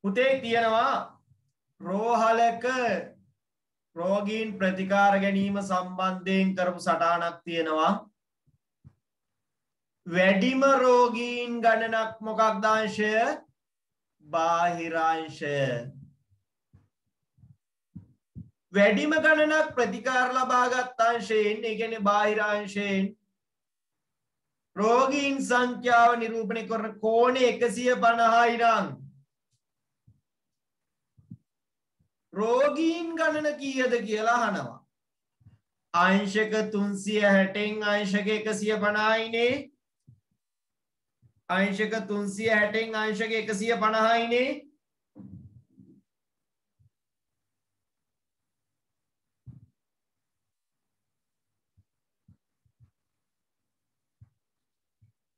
S1: පුතේ තියෙනවා රෝහලක රෝගීන් ප්‍රතිකාර ගැනීම සම්බන්ධයෙන් කරපු සටහනක් තියෙනවා. වැඩිම රෝගීන් ගණනක් මොකක්ද අංශය? බාහිරාංශය. වැඩිම ගණනක් ප්‍රතිකාර ලබාගත් අංශයෙන්, ඒ කියන්නේ බාහිරාංශයෙන් රෝගීන් සංඛ්‍යාව නිරූපණය කරන කෝණය 150යි නම් රෝගීන් ගණන කීයද කියලා අහනවා. අංශක 360න් අංශක 150යිනේ. අංශක 360න් අංශක 150යිනේ.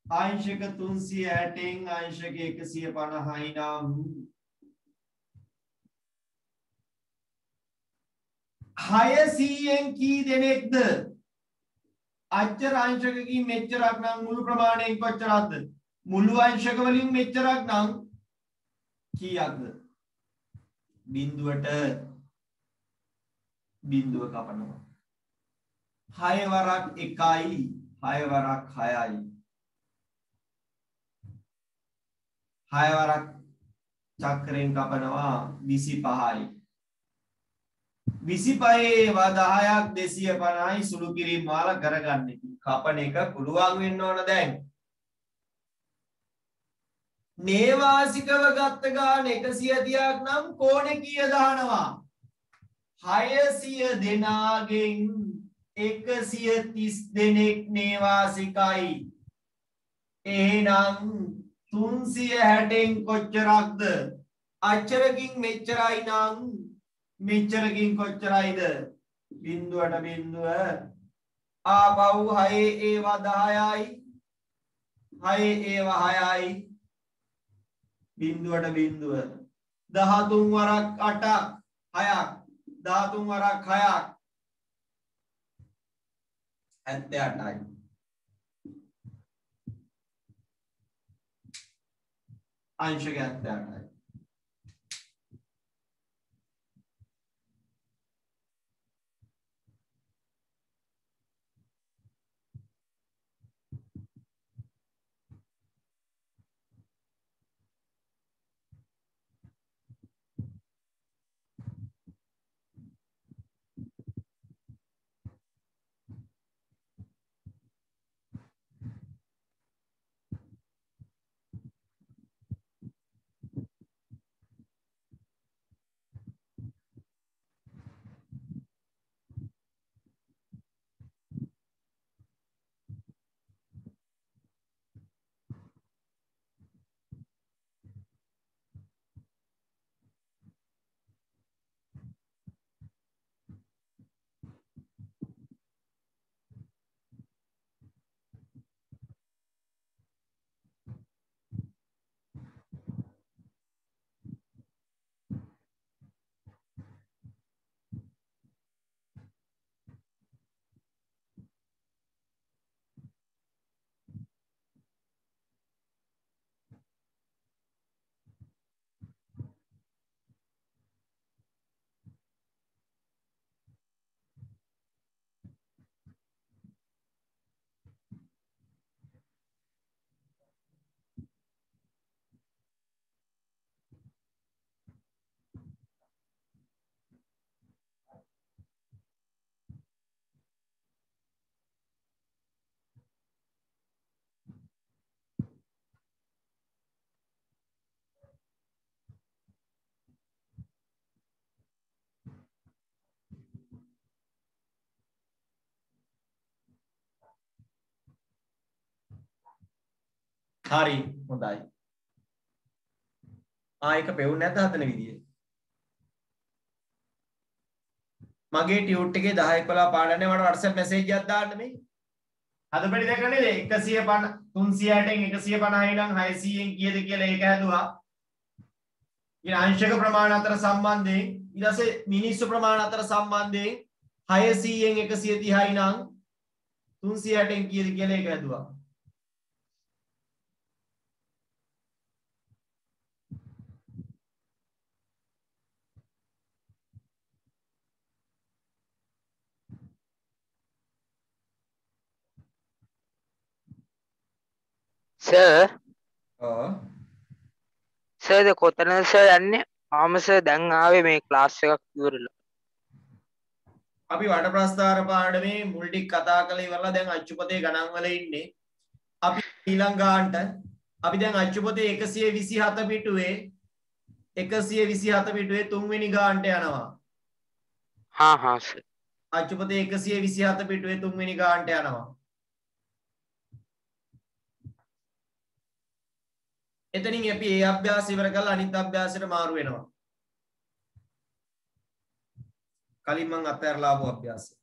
S1: අංශක 360න් අංශක 150යි නම් 600න් කී දෙනෙක්ද? අච්චර අංශකකින් මෙච්චරක් නම් මුළු ප්‍රමාණයෙන් කොච්චරක්ද? මුළු අංශක වලින් මෙච්චරක් නම් කීයක්ද? බිඳුවට බිඳුව කපනවා. 6 වරක් 1යි 6 වරක් 6යි 6 වරක් චක්‍රයෙන් කපනවා 25යි 25 ඒවා 10ක් 250යි සුළු කිරීම මාලා කරගන්න. කපන එක පුළුවන් වෙන්න ඕන. දැන් නේවාසිකව ගත්ත ගාන 130ක් නම් කෝණේ කීයද අහනවා? 600 දෙනාගෙන් 130 දෙනෙක් නේවාසිකයි. එහෙනම් 360න් කොච්චරක්ද? අච්චරකින් මෙච්චරයි නම් මෙච්චරකින් කොච්චරයිද? බිඳුවට බිඳුව ආපහු 6 ඒවා 10යි 6 ඒවා 6යි බිඳුවට බිඳුව 13 වරක් 8ක් 6ක් 13 වරක් 6ක් 78යි. अंशक 78 හරි හොඳයි. ඒක පෙවුන්නේ නැද්ද හදන විදිය? මගේ ටියුට් එකේ 10 11 පාඩම්නේ මට WhatsApp මැසේජ් එකක් දාන්න මේ. හදපඩි දැක නේද? 150 360න් 150යි නම් 600න් කීයද කියලා ඒක හැදුවා. ඊට අංශක ප්‍රමාණ අතර සම්බන්ධයෙන් ඊට පස්සේ මිනිස්සු ප්‍රමාණ අතර සම්බන්ධයෙන් 600න් 130යි නම් 360න් කීයද කියලා ඒක හැදුවා.
S2: සර් සර් කොතනද සර් යන්නේ? සර් දැන් ආවේ මේ ක්ලාස් එකක් ඉවරලා.
S1: අපි වඩ ප්‍රස්ථාර පාඩමේ මුල් ටික කතා කරලා ඉවරලා දැන් අච්චුපතේ ගණන් වල ඉන්නේ. අපි ඊළඟ ගානට අපි දැන් අච්චුපතේ 127 පිටුවේ 127 පිටුවේ 3 වෙනි ගානට යනවා.
S2: හා සර්.
S1: අච්චුපතේ 127 පිටුවේ 3 වෙනි ගානට යනවා. එතනින් අපි ඒ අභ්‍යාස ඉවර කරලා අනිත් අභ්‍යාසයට මාරු වෙනවා. කලින් මම අත්හැරලා ආපු අභ්‍යාසය.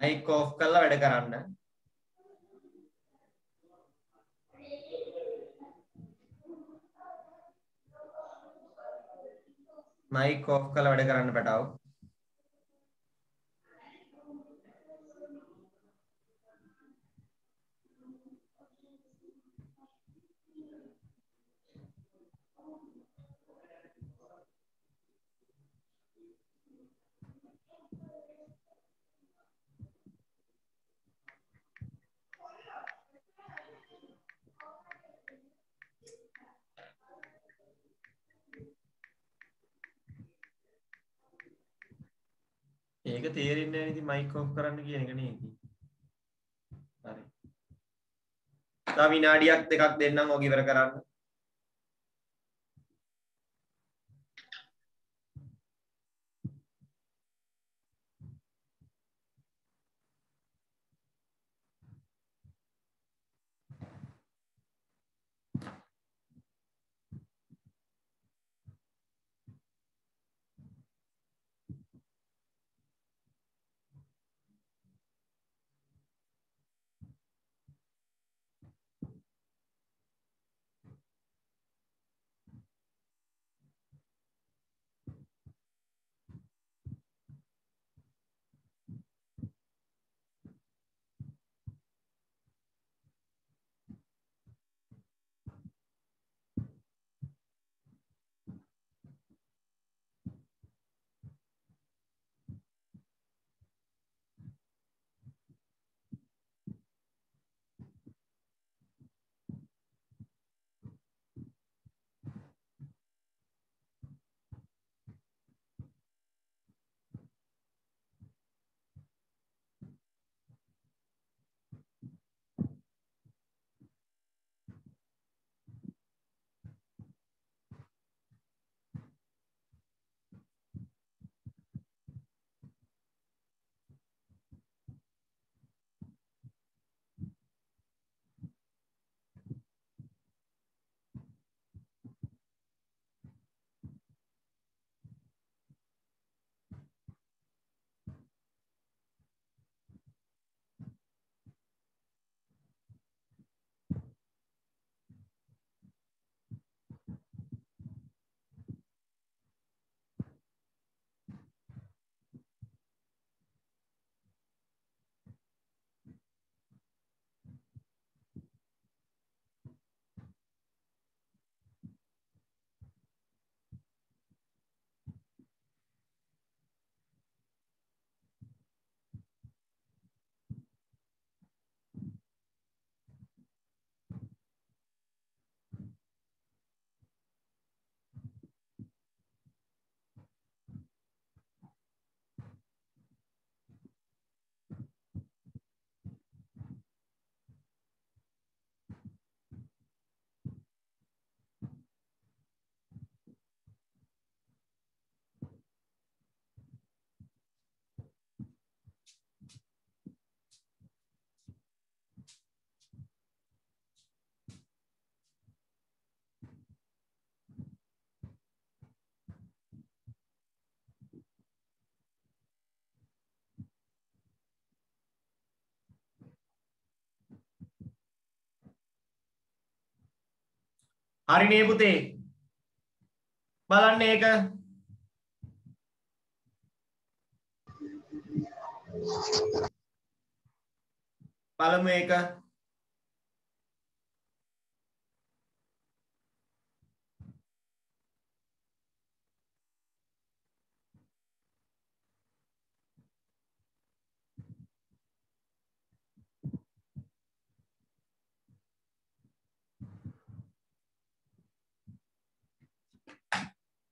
S1: මයික් ඔෆ් කරලා වැඩ කරන්න. මයික් ඔෆ් කරලා වැඩ කරන්න පැටව. ඒක තේරෙන්නේ නැහැ ඉතින් මයික් ඔෆ් කරන්න කියන එක නේද? හරි. තව විනාඩියක් දෙකක් දෙන්නම් ඔක ඉවර කරන්න. හරිනේ පුතේ. බලන්න ඒක. බලමු ඒක.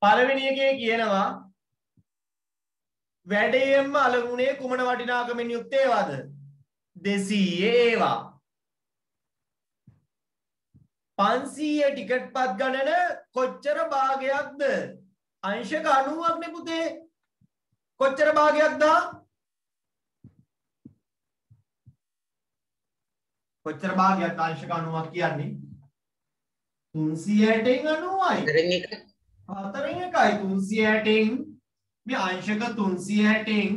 S1: පළවෙනි එකේ කියනවා වැඩේම අලගුණේ කුමන වටිනාකමින් යුක්ත ඒවාද? 200 ඒවා. 500 ටිකට් පත් ගණන කොච්චර භාගයක්ද? අංශක 90ක් නේ පුතේ. කොච්චර භාගයක්ද? කොච්චර භාගයක් අංශක 90ක් කියන්නේ? 360න් 90යි.
S2: හතරෙන් එක
S1: 4න් එකයි 360න් මේ අංශක 360න්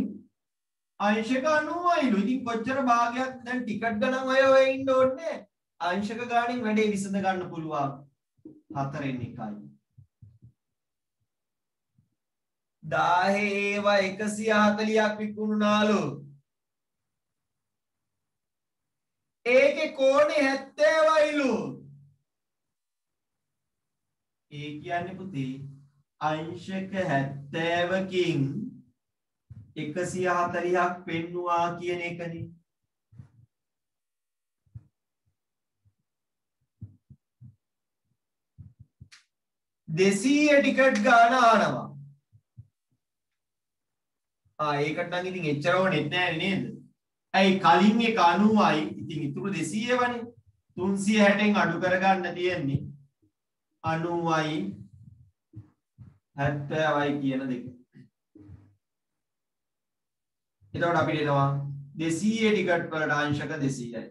S1: අංශක 90යිලු. ඉතින් කොච්චර භාගයක් දැන් ටිකට් ගණන් ඔය ඉන්න ඕනේ. අංශක ගාණින් වැඩේ විසඳ ගන්න පුළුවන්. 4න් එකයි. 10 ඒවා 140ක් විකුණුනාලු. ඒකේ කෝණේ 70යිලු. ඒ කියන්නේ පුතේ අංශක 70කින් 140ක් පෙන්නවා කියන එකනේ. දෙසීය ටිකට් ගාන ආනවා. ඒකට නම් ඉතින් එච්චර ඕනෙත් නෑ නේද? ඇයි කලින් එක 90යි. ඉතින් ඉතුරු 200 වනේ. 360න් අඩු කරගන්න තියෙන්නේ 90යි 70යි කියන දෙක. එතකොට අපිට එනවා 200 ටිකට් වලට අංශක 200යි.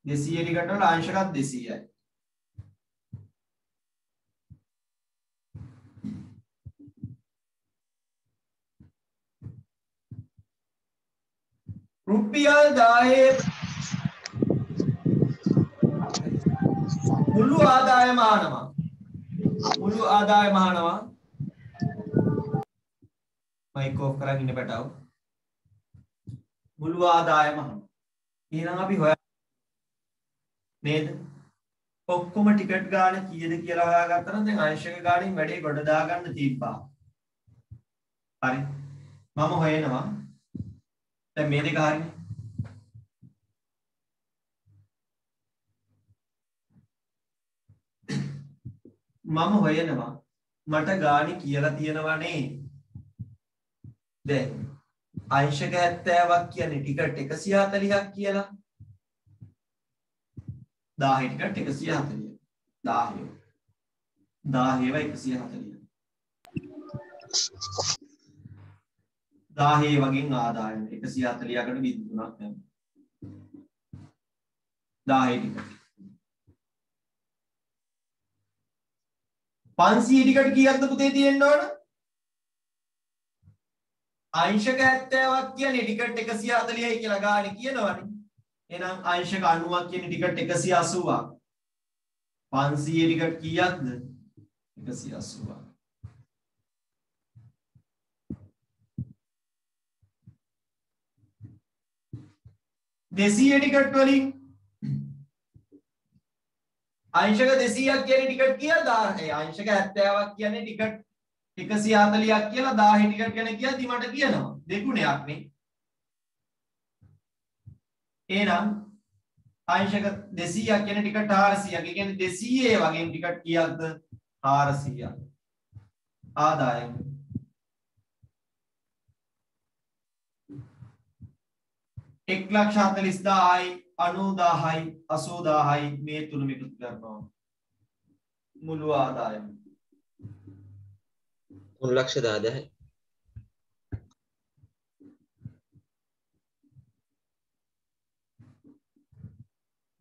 S1: 200 ටිකට් වල අංශකත් 200යි. රුපියල් 10 මුළු ආදායම ආනවා. මුළු ආදායම ආනවා. මයික් ඔෆ් කරන් ඉන්න පැටව. මුළු ආදායම ආනවා. එහෙනම් අපි හොයන්න නේද? ඔක්කොම ටිකට් ගාන කීයද කියලා හොයාගත්තා නම් දැන් අංශක ගානින් වැඩේ ගොඩ දාගන්න තිබ්බා. හරි. මම හොයනවා. දැන් මේ දෙක හරිනේ. මම හොයනවා මට ගාණි කියලා තියෙනවනේ. දැන් අංශක 70ක් කියන්නේ ටිකට් 140ක් කියලා. 10 ටිකට් 140. 10. 10 ඒවා 140. 10 වගේ ආදායම 140කට බිඳුනක් දැම්මා. 10 ටිකට් 500 ටිකට් කීයක්ද පුතේ තියෙන්න ඕන? අංශක 70ක් කියන්නේ ටිකට් 140යි කියලා ගානේ කියනවනේ. එහෙනම් අංශක 90ක් කියන්නේ ටිකට් 180ක්. 500 ටිකට් කීයක්ද? 180ක්. දෙසීය ටිකට් වලින් අංශක 200ක් කියන්නේ ටිකට් කීයද? අංශක 70ක් කියන්නේ ටිකට් 140ක් කියලා 10 ටිකට් ගැන කියද්දි මට කියනවා දෙගුණයක් නේ. එහෙනම් අංශක 200ක් කියන්නේ ටිකට් 400ක්. ඒ කියන්නේ 200 වගේ ටිකට් කීයක්ද? 400ක්. ආදායම 1,40,000යි 90,000යි 80,000යි මේ තුනම එකතු කරනවා. මුළු ආදායම
S2: 3,10,000යි.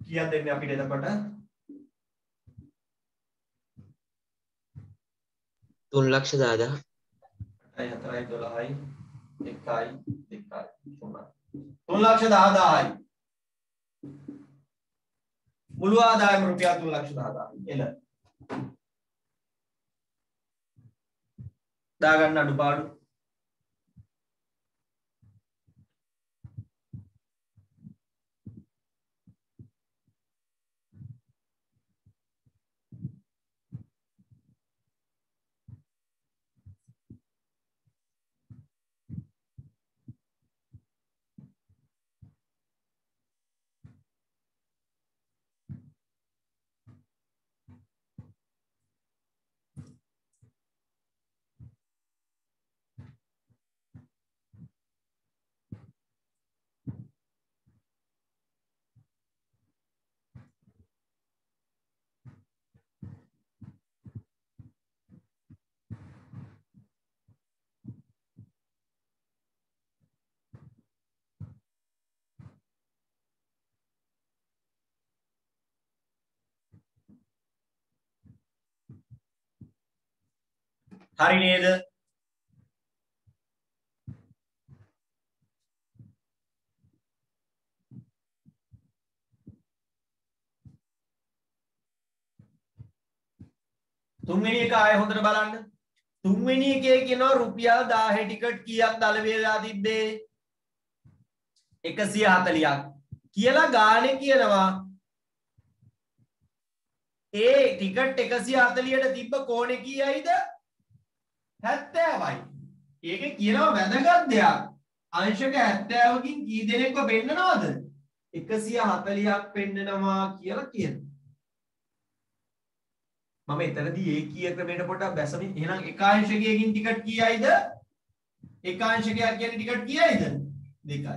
S1: කීයක් දෙන්නේ අපිට එතකොට?
S2: 3,10,000.
S1: 4යි 12යි 1යි 3,10,000යි. මුළු ආදායම රුපියල් 3,10,000යි. එළ. දාගන්න අඩුපාඩු. හරි නේද? තුන්වෙනි එක ආයෙ හොඳට බලන්න. තුන්වෙනි එකේ කියනවා රුපියල් 1000 ටිකට් කීයක් දල වේලා තිබ්බේ? 140ක් කියලා ගානේ කියනවා. ඒ ටිකට් 140ට තිබ්බ කෝණේ කීයයිද? 70යි. ඒකේ කියනවා වැදගත් දෙයක්. අංශක 70කින් කී දෙනෙක්ව පෙන්නනවද? 140ක් පෙන්නනවා කියලා කියනවා. මම එතනදී ඒකීය ක්‍රමයට පොඩ්ඩක් බැසමින් එහෙනම් එකාංශකයකින් ටිකට් කීයයිද? එකාංශකයක් කියන්නේ ටිකට් කීයයිද? 2යි.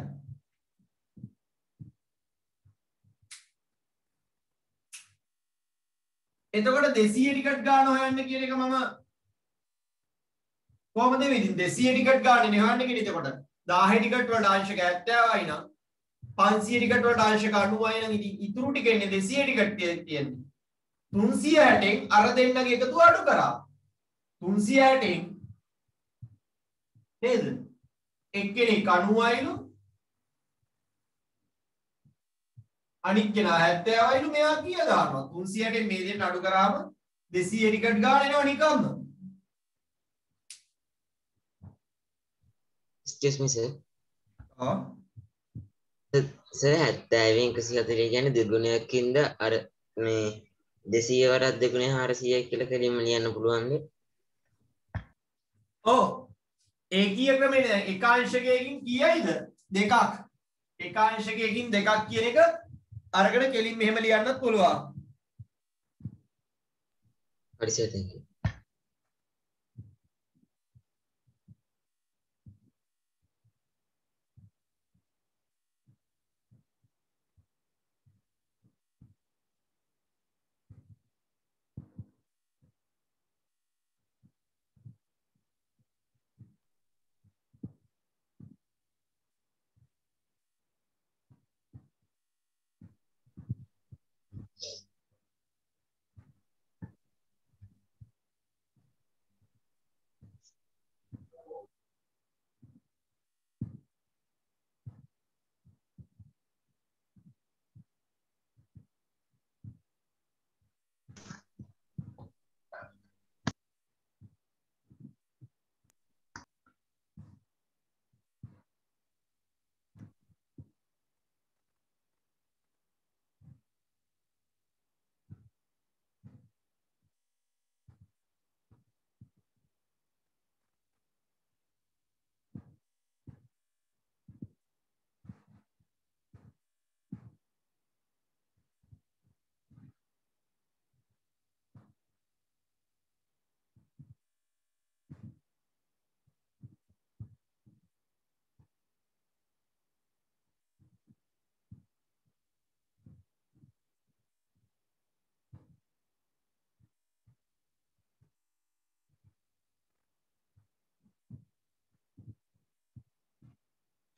S1: එතකොට 200 ටිකට් ගන්න හොයන්න කියන එක මම කොහොමද වෙන්නේ? 200 ටිකට් ගන්න හොයන්න කියන එතකොට 1000 ටිකට් වලට අංශක 70යි නම් 500 ටිකට් වලට අංශක 90යි නම් ඉතින් ඉතුරු ටික එන්නේ 200 ටිකට් තියෙන්නේ. 360න් අර දෙන්නගේ එකතු අඩු කරා. 360න් නේද? එක්කෙනෙක් 90යිලු අනිත් කෙනා 70යිලු මෙයා කීය දානවා. 360න් මේ දෙන්න අඩු කරාම 200 ටිකට් ගන්න එනවා නිකම්ම.
S3: Excuse me, sir. Sir, 70න් 140 කියන්නේ දෙගුණයකින්ද අර මේ 200 වරක් දෙගුණය 400යි කියලා කෙලින්ම ලියන්න පුළුවන්ද?
S1: ඔව්. ඒකීය ක්‍රමේ දැන් එකාංශකයකින් කීයයිද? 2ක්. එකාංශකයකින් 2ක් කියන එක අරගෙන කෙලින් මෙහෙම ලියන්නත් පුළුවන්.
S3: හරි සර්, thank you.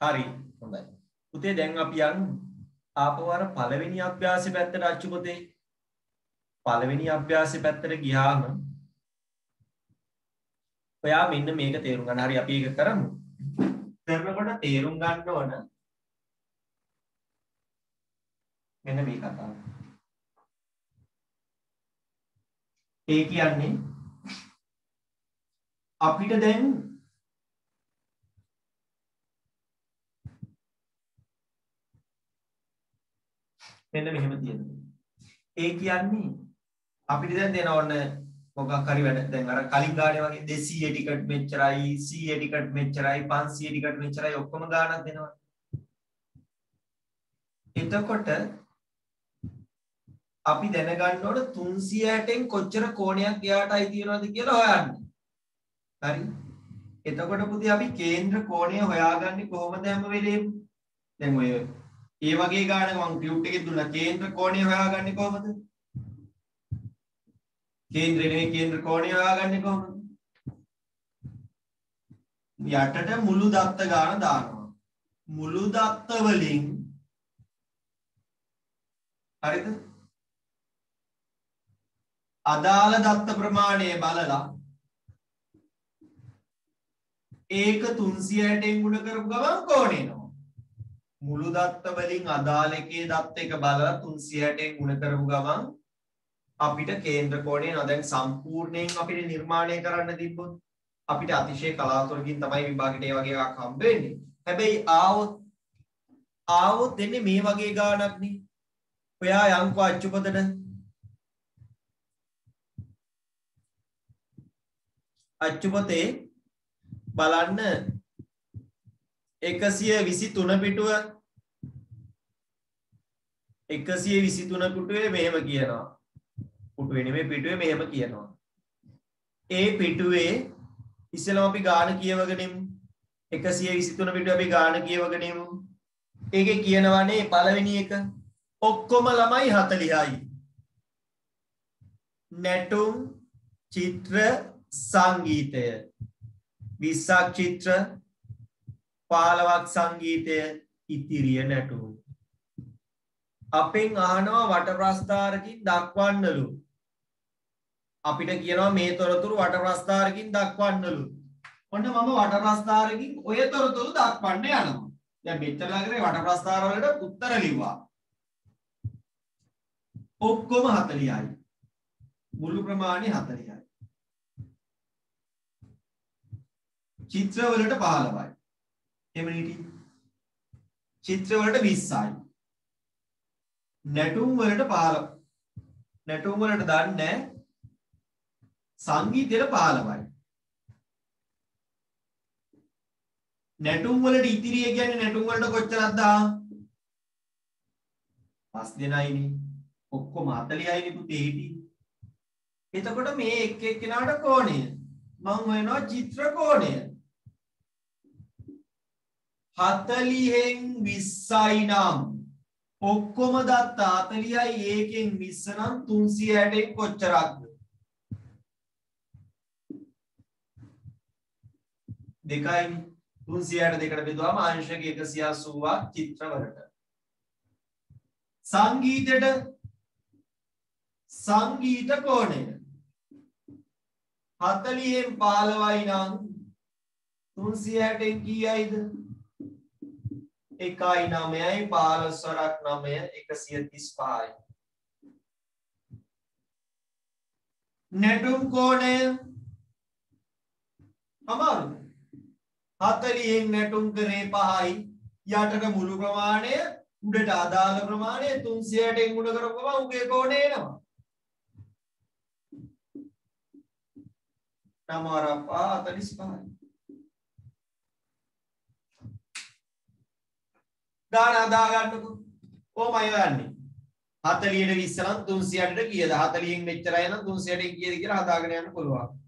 S1: හරි හොඳයි. පුතේ දැන් අපි යමු ආපහු අර පළවෙනි අභ්‍යාසෙ පැත්තට අච්චු පුතේ. පළවෙනි අභ්‍යාසෙ පැත්තට ගියාම ඔයා මෙන්න මේක තේරුම් ගන්න. හරි අපි ඒක කරමු. කරනකොට තේරුම් ගන්න ඕන මෙන්න මේ කතාව. ඒ කියන්නේ අපිට දැන් මෙන්න මෙහෙම තියෙනවා. ඒ කියන්නේ අපිට දැන් දෙන ඕන මොකක් හරි වැඩ දැන් අර කලින් ගානේ වගේ 200 ටිකට් මෙච්චරයි 100 ටිකට් මෙච්චරයි 500 ටිකට් මෙච්චරයි ඔක්කොම ගාණක් දෙනවා. එතකොට අපි දැනගන්න ඕන 360න් කොච්චර කෝණයක් එයාටයි තියනවද කියලා හොයන්න. හරි. එතකොට පුතේ අපි කේන්ද්‍ර කෝණය හොයාගන්නේ කොහොමද හැම වෙලේම? දැන් ඔය ඒ වගේ ගානක මම ටියුට් එකේ දුන්නා කේන්ද්‍ර කෝණය හොයාගන්නේ කොහොමද? කේන්ද්‍රය නෙවෙයි කේන්ද්‍ර කෝණය හොයාගන්නේ කොහොමද? යටට මුළු දත්ත ගාන දානවා. මුළු දත්ත වලින් හරිද? අදාළ දත්ත ප්‍රමාණය බලලා ඒක 360න් ගුණ කරපු ගමන් කෝණ එනවා. මුළු දත්ත වලින් අදාළ එකේ දත්ත එක බලලා 360න් ගුණ කරපු ගමන් අපිට කේන්ද්‍ර කෝණය එනවා. දැන් සම්පූර්ණයෙන් අපිට නිර්මාණය කරන්න තිබ්බොත් අපිට අතිශය කලාතුරකින් තමයි විභාගෙට ඒ වගේ එකක් හම්බ වෙන්නේ. හැබැයි ආවොත් එන්නේ මේ වගේ ගාණක් නේ. ඔයා යන්කෝ අච්චුපතට අච්චුපතේ බලන්න 123 පිටුව 123 පිටුවේ මෙහෙම කියනවා. පිටුවේ නෙමෙයි පිටුවේ මෙහෙම කියනවා. ඒ පිටුවේ ඉස්සෙල්ලාම අපි ගාන කියවගෙන ඉමු. 123 පිටුව අපි ගාන කියවගෙන ඉමු. ඒකේ කියනවානේ පළවෙනි එක ඔක්කොම ළමයි 40යි. නැටුම් චිත්‍ර සංගීතය 20ක් චිත්‍ර 15ක් සංගීතය ඉතිරිය නැටුම්. අපෙන් අහනවා වට ප්‍රස්ථාරකින් දක්වන්නලු. අපිට කියනවා මේ තොරතුරු වට ප්‍රස්ථාරකින් දක්වන්නලු. ඔන්න මම වට ප්‍රස්ථාරකින් ඔය තොරතුරු දක්වන්න යනවා. දැන් මෙච්චර ළඟදී වට ප්‍රස්ථාර වලට උත්තර ලිව්වා. ඔක්කොම 40යි. මුළු ප්‍රමාණය 40යි. චිත්‍ර වලට 15යි. එහෙම නෙටි. චිත්‍ර වලට 20යි. නැටුම් වලට 15. නැටුම් වලට දන්නේ සංගීතයට 15යි. නැටුම් වලට ඉතිරිය කියන්නේ නැටුම් වලට කොච්චරක්ද? 5 දෙනයිනේ. ඔක්කොම 40යිනේ පුතේ හිටියේ. එතකොට මේ එක් එක්කෙනාට කෝණය මම හොයනවා චිත්‍ර කෝණය 40න් 20යි නම් ඔක්කොම දත්ත 40යි ඒකෙන් 20 නම් 360න් කොච්චරක්ද? දෙකයි 360 දෙකට බෙදුවාම අංශක 180ක් චිත්‍ර වලට. සංගීත කෝණය 40න් 15යි නම් 360න් කීයයිද? 1යි 9යි 15 වරක් 9 135යි. නැටුම් කෝණය අමාරුද? 40න් නැටුම් කරේ 5යි යටට මුළු ප්‍රමාණය උඩට අදාළ ප්‍රමාණය 360න් ගුණ කරපුවම උගේ කෝණය එනවා. 9 45යි. ගාන හදා ගන්නකො. කොහොමයි හොයන්නේ? 40ට 20 නම් 360ට කීයද? 40න් මෙච්චරයි නම් 360න් කීයද කියලා හදාගෙන යන්න පුළුවන්.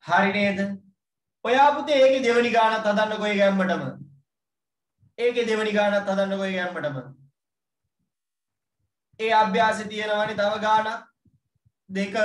S1: හරි නේද? ඔයා පුතේ ඒකේ දෙවෙනි ගානත් හදන්නකෝ ඒ ගැම්මටම. ඒකේ දෙවෙනි ගානත් හදන්නකෝ ඒ ගැම්මටම. ඒ අභ්‍යාසෙ තියෙනවනේ තව ගානක් දෙක.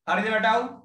S1: හරිද වැටව්?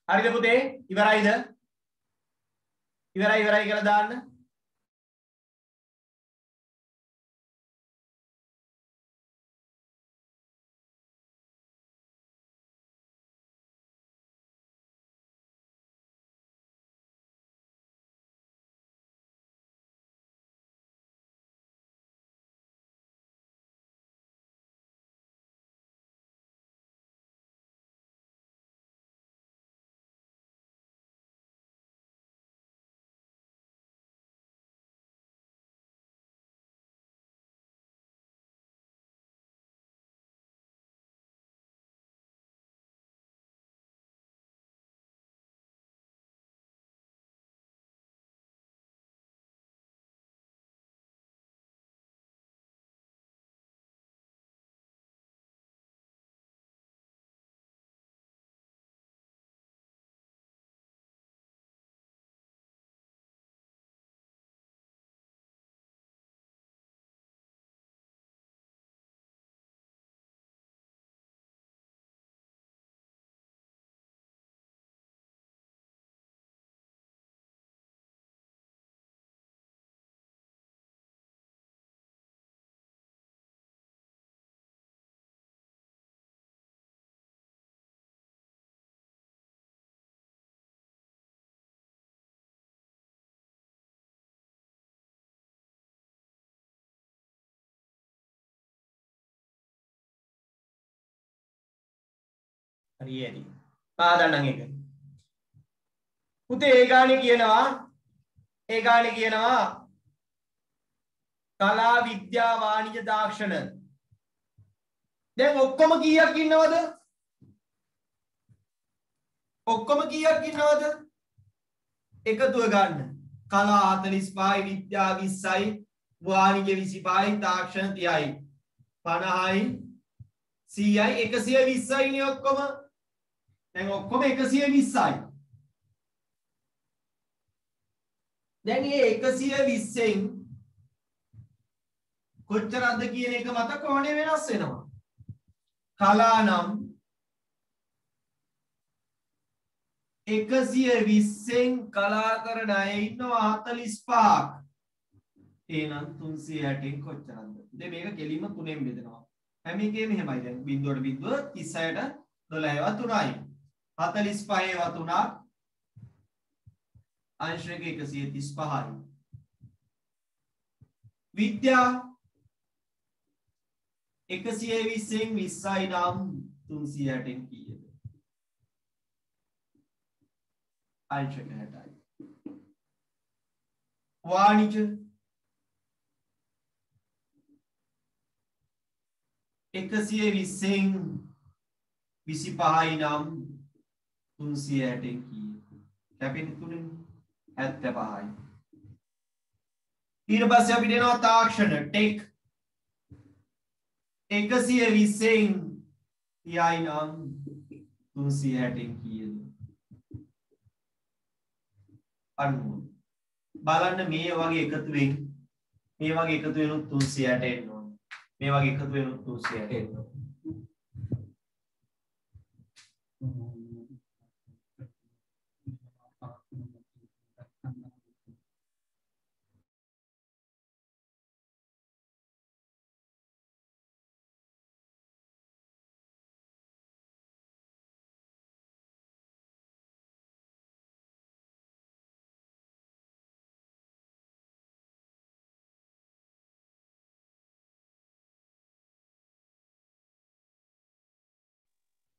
S1: හරිද පුතේ? ඉවරයිද? ඉවරයි කියලා දාන්න. හරියටි. පාදන්නම් එක. පුතේ ඒ ගානේ කියනවා කලා විද්‍යා වාණිජ තාක්ෂණ. දැන් ඔක්කොම කීයක් ඉන්නවද? එකතුව ගන්න. කලා 45යි විද්‍යා 20යි වාණිජ 25යි තාක්ෂණ 30යි 50යි 100යි 120යි නේ ඔක්කොම. දැන් ඔක්කොම 120යි. දැන් මේ 120න් කොච්චරක්ද කියන එක මත කොහොනේ වෙනස් වෙනවා. කලා නම් 120න් කලා කරන අය ඉන්නවා 45ක්. එහෙනම් 360න් කොච්චරක්ද? දැන් මේක කෙලින්ම 3ෙන් බෙදනවා. හැම එකේම එහෙමයි. දැන් බිඳුවට බිඳුව 36ට 12ව 3යි. 45ව 3ක් अंश එක 135යි. විද්‍යා 120න් 20යි නම් 360න් කීයද? अंश එක 60යි. वाणिज्य 120න් 25යි නම් 360න් කීයද? කැපෙන්නේ 3න් 75යි. ඊට පස්සේ අපිට එනවා තාක්ෂණ ටෙක් 120න් 30යි නම් 360න් කීයද? 90. බලන්න මේ වගේ එකතු වෙයි. මේ වගේ එකතු වෙනුත් 360 එන්න ඕනේ. මේ වගේ එකතු වෙනුත් 360 එන්න ඕනේ.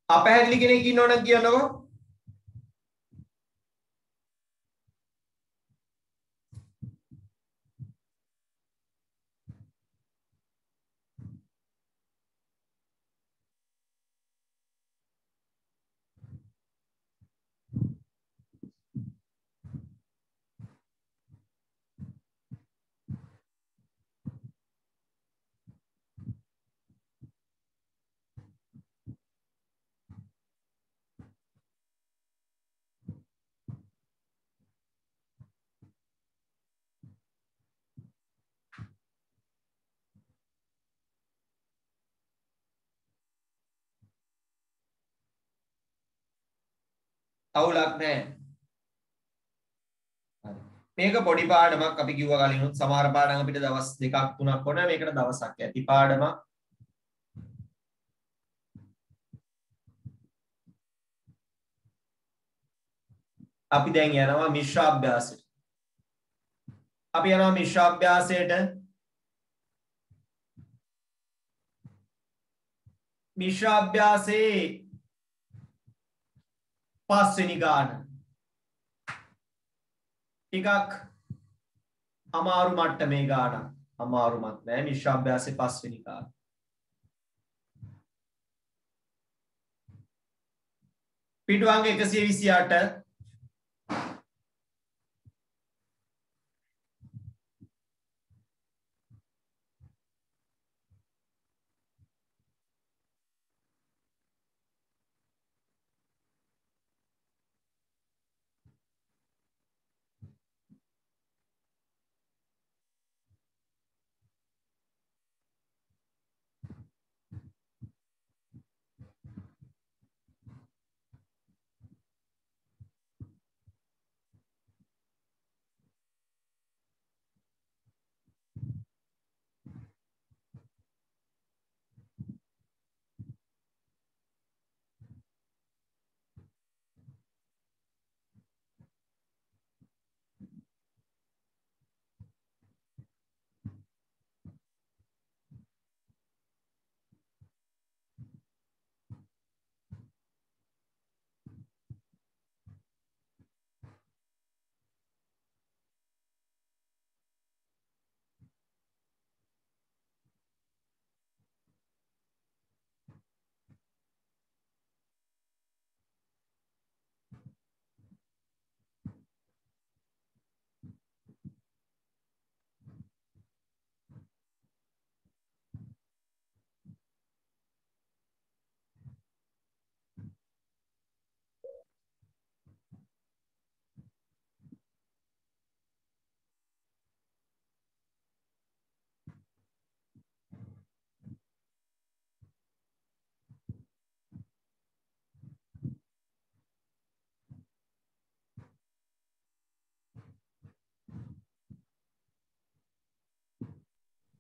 S1: අපහැදිලි කෙනෙක් ඉන්නවනම් කියන්නකෝ. අවුලක් නැහැ. හරි. මේක පොඩි පාඩමක් අපි කිව්වා කලිනුත් සමහර පාඩම් අපිට දවස් 2ක් 3ක් ඕන මේකට දවසක් ඇති පාඩමක්. අපි දැන් යනවා මිශ්‍ර අභ්‍යාසයට. අපි යනවා මිශ්‍ර අභ්‍යාසයට. මිශ්‍ර අභ්‍යාසයේ 5 වෙනි ගාන ටිකක් අමාරු මට්ටමේ ගානක්. අමාරුමත් නෑ. මිශ්‍ර අභ්‍යාසයේ 5 වෙනි ගාන. පිටුවංග 128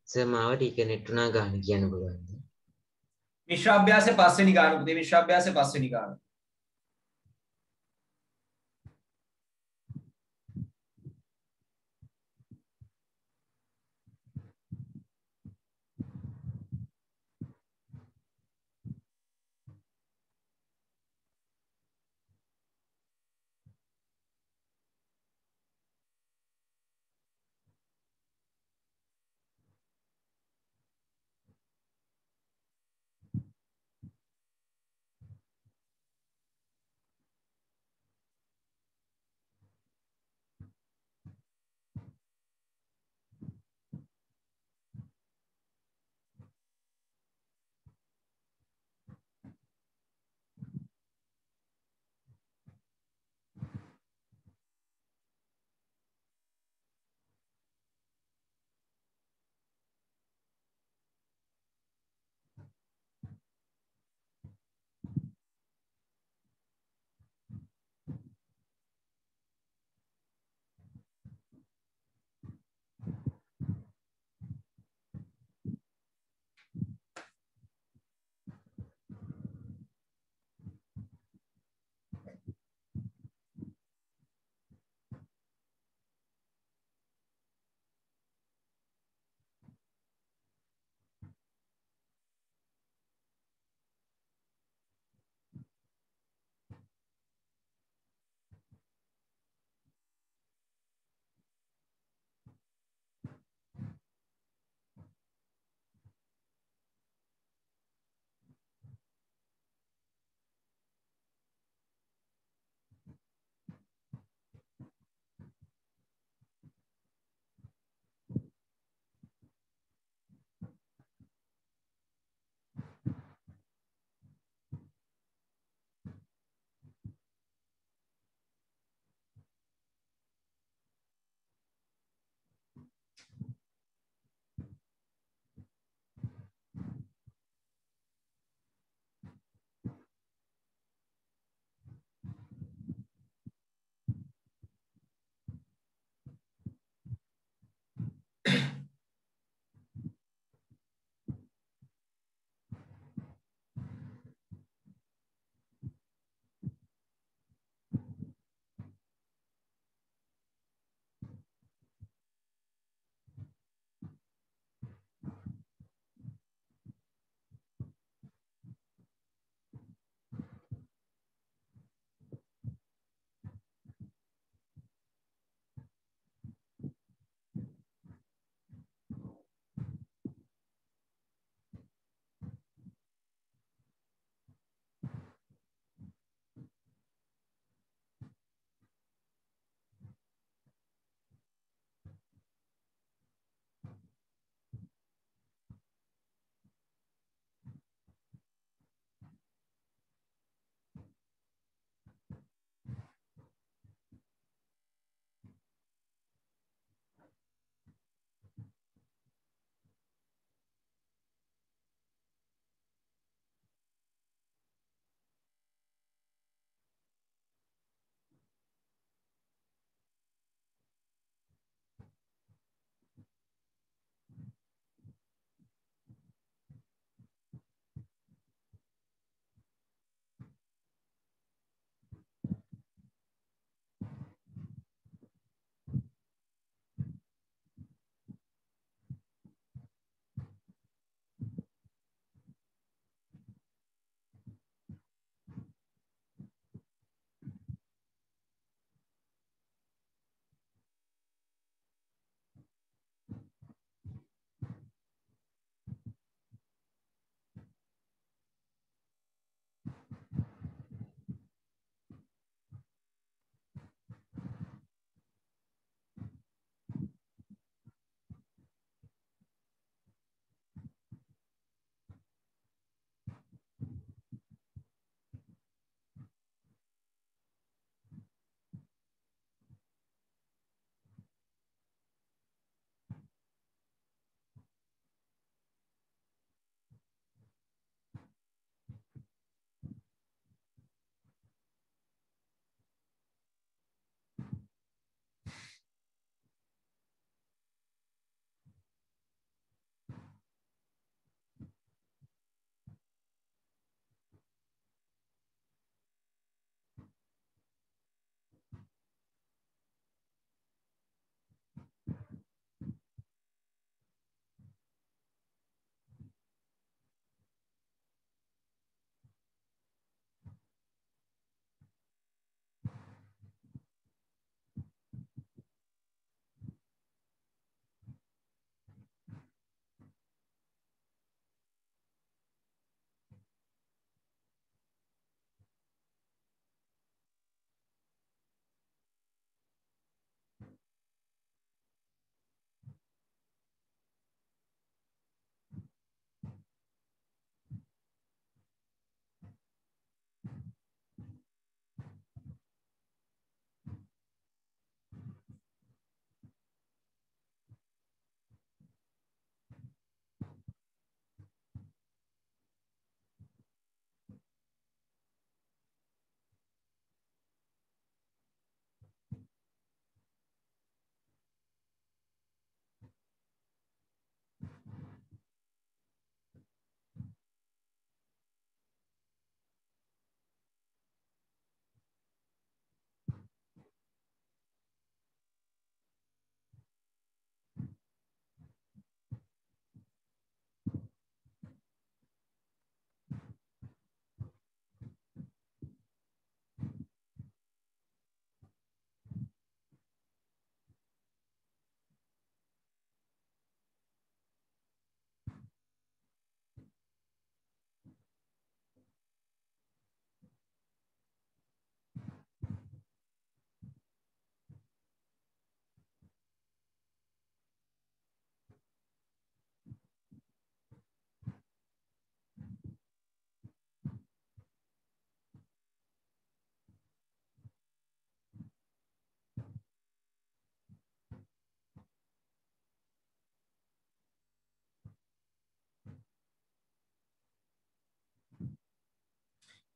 S3: සර් මාවට ඊකනෙට් උනා ගාන කියන්න පුළුවන්ද?
S1: මිශ්‍ර අභ්‍යාසයේ 5 වෙනි ගාන පුතේ. මිශ්‍ර අභ්‍යාසයේ 5 වෙනි ගාන.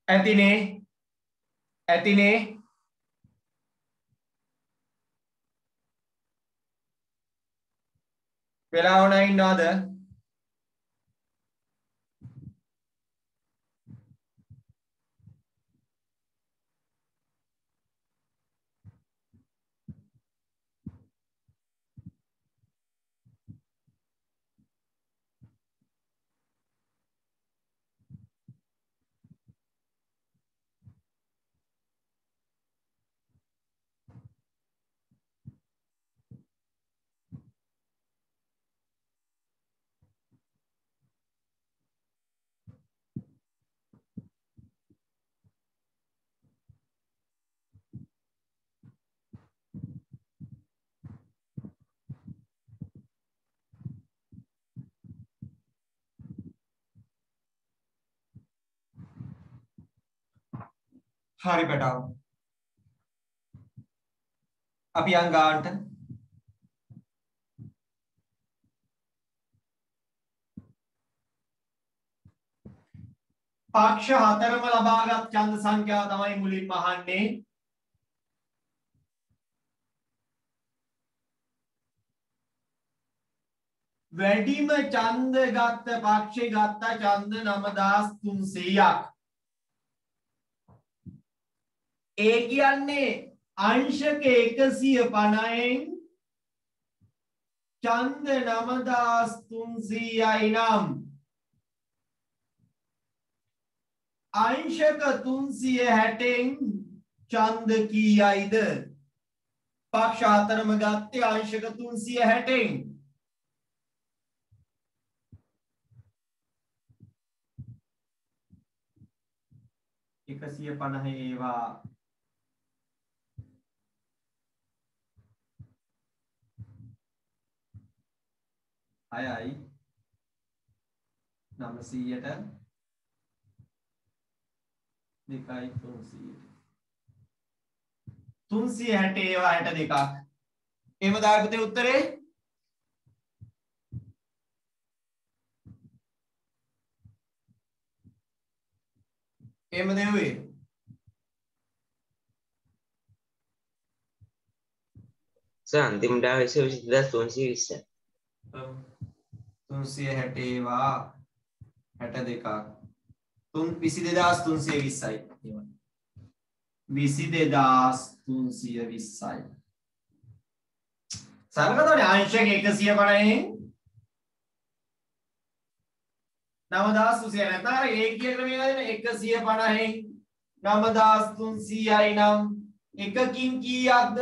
S1: ඇතිනේ ඇතිනේ වෙලාවන ඉන්නවද හරි පැටාව අපි යන් ගාන්ට පක්ෂ හතරම ලබාගත් ඡන්ද සංඛ්‍යාව තමයි මුලින්ම අහන්නේ වැඩිම ඡන්ද ගත්ත පක්ෂේ ගත්ත ඡන්ද 9300ක් ඒ කියන්නේ අංශක 150න් ඡන්ද 9300යි නම් अंशक 360න් ඡන්ද කීයයිද පක්ෂ හතරම ගත්තේ अंशක 360න් 150 ඒවා අයයි 900ට 2යි 360 ඒවා 62ක් එහෙම දාගත්තේ උත්තරේ එහෙම දෙව්වේ
S3: අන්තිමට 22320
S1: 360 ඒවා 62ක් 22320යි 22320යි සරලවනේ අංශක 150න් 9300 නැත්නම් අර ඒ කියන ක්‍රමය ගන්න 150න් 9300යි නම් එකකින් කීයක්ද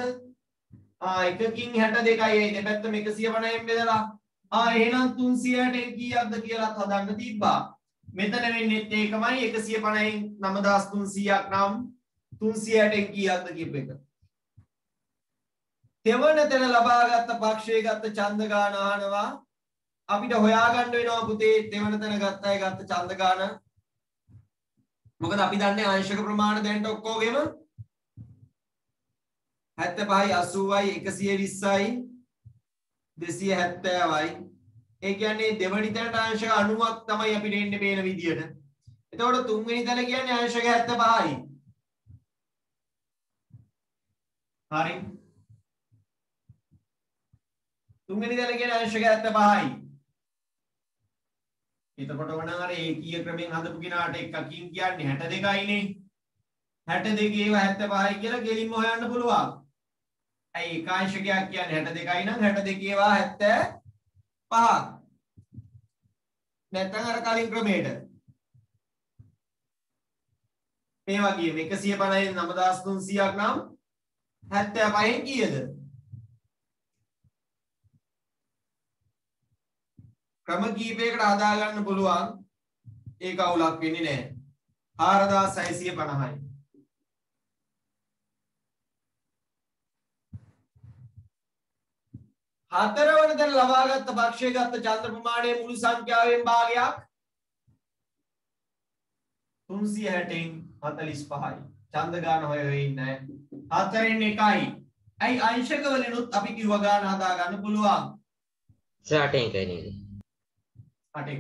S1: එකකින් 62යි ඒ දෙපැත්තම 150න් බෙදලා එහෙනම් 360න් කීයක්ද කියලාත් හදන්න තිබ්බා මෙතන වෙන්නේ ඒකමයි 150න් 9300ක් නම් 360න් කීයක්ද කියප එක තෙවන තැන ලබාගත් පක්ෂයේ ගත්ත ඡන්ද ගාන අහනවා අපිට හොයාගන්න වෙනවා පුතේ තෙවන තැන ගත්ත අය ගත්ත ඡන්ද ගාන මොකද අපි දන්නේ අංශක ප්‍රමාණ දැන්ට ඔක්කොගෙම 75යි 80යි 120යි 270යි ඒ කියන්නේ දෙවනි තැනට අංශක 90ක් තමයි අපිට එන්නේ මේන විදියට. එතකොට තුන්වෙනි තැන කියන්නේ අංශක 75යි. හරි. තුන්වෙනි තැන කියන්නේ අංශක 75යි. එතකොට වුණා අර ඒකීය ක්‍රමෙන් හදපු කෙනාට එකකින් කියන්නේ 62යිනේ. 62 ඒවා 75යි කියලා ගෙලින්ම හොයන්න පුළුවන්. ඇයි ඒකාංශකයක් කියන්නේ 62යි නම් 62 ඒවා 75ක්. නැත්නම් අර කලින් ක්‍රමයට මේ වගේම 150න් 9300ක් නම් 75න් කීයද? ක්‍රම කීපයකට හදා ගන්න පුළුවන්. ඒක අවුලක් වෙන්නේ නැහැ. 4650යි. හතරවන තැන ලබාගත් පක්ෂයේ ගත්ත ඡන්ද ප්‍රමාණයේ මුළු සංඛ්‍යාවෙන් භාගයක් 360න් 45යි. ඡන්ද ගාන හොය වෙන්නේ නැහැ. 4න් 1යි. ඇයි අංශක වලිනුත් අපි කිව්ව ගාන හදා ගන්න පුළුවන්.
S3: 8න් කියන්නේ
S1: 8න්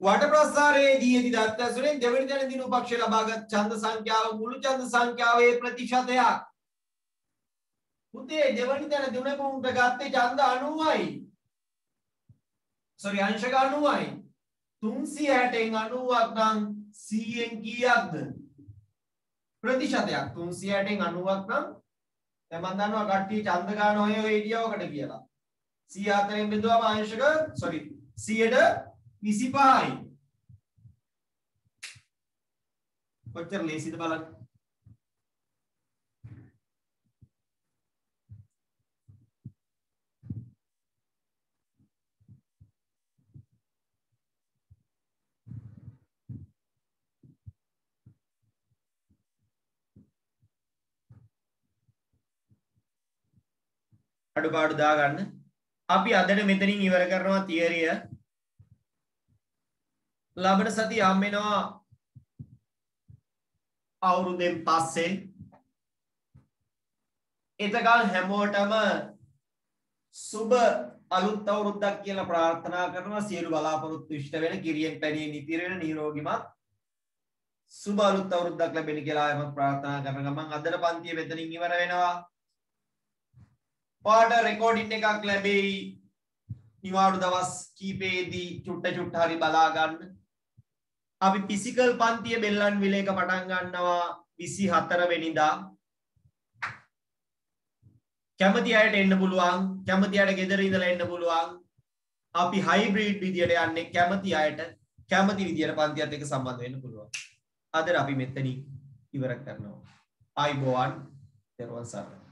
S1: වට ප්‍රස්ථාරයේදී ඇති දත්ත ඇසුරෙන් දෙවැනි තැන දිනු පක්ෂය ලබාගත් ඡන්ද සංඛ්‍යාව මුළු ඡන්ද සංඛ්‍යාවේ ප්‍රතිශතයක්. පුතේ දෙවැනි තැන දිනුමුන්ට ගත්තේ ඡන්ද 90යි. sorry අංශක 90යි. 360න් 90ක් නම් 100න් කීයක්ද? ප්‍රතිශතයක්. 360න් 90ක් නම් දැන් මම දන්නවා කට්ටිය ඡන්ද ගන්න ඔය හිටියවකට කියලා. 104න් බෙදුවම අංශක sorry 125යි. කොච්චර ලේසිද බලන්න. අඩුපාඩු දාගන්න. අපි අදට මෙතනින් ඉවර කරනවා තියරිය. ලබන සතිය හම් වෙනවා අවුරුද්දෙන් පස්සේ. එතකල් හැමෝටම සුබ අලුත් අවුරුද්දක් කියලා ප්‍රාර්ථනා කරනවා. සියලු බලාපොරොත්තු ඉෂ්ට වෙන, කිරියෙන් පැණියෙන් ඉතිර වෙන, නිරෝගීමත් සුබ අලුත් අවුරුද්දක් ලැබෙන්න කියලා ආයම ප්‍රාර්ථනා කරන ගමන් අදට පන්තිය මෙතනින් ඉවර වෙනවා. ඔයාලට රෙකෝඩින් එකක් ලැබෙයි. නිවාඩු දවස් කීපෙදී චුට්ට චුට්ට හරි බලා ගන්න. අපි ෆිසිකල් පන්තිය බෙල්ලන් විලේක පටන් ගන්නවා 24 වෙනිදා. කැමති අයට එන්න පුළුවන්. කැමති අයට ගෙදර ඉඳලා එන්න පුළුවන්. අපි හයිබ්‍රිඩ් විදියට යන්නේ කැමති අයට කැමති විදියට පන්තියත් එක්ක සම්බන්ධ වෙන්න පුළුවන්. අද අපි මෙතනින් ඉවර කරනවා. ආයිබෝවන්. දරුවන් සරණයි.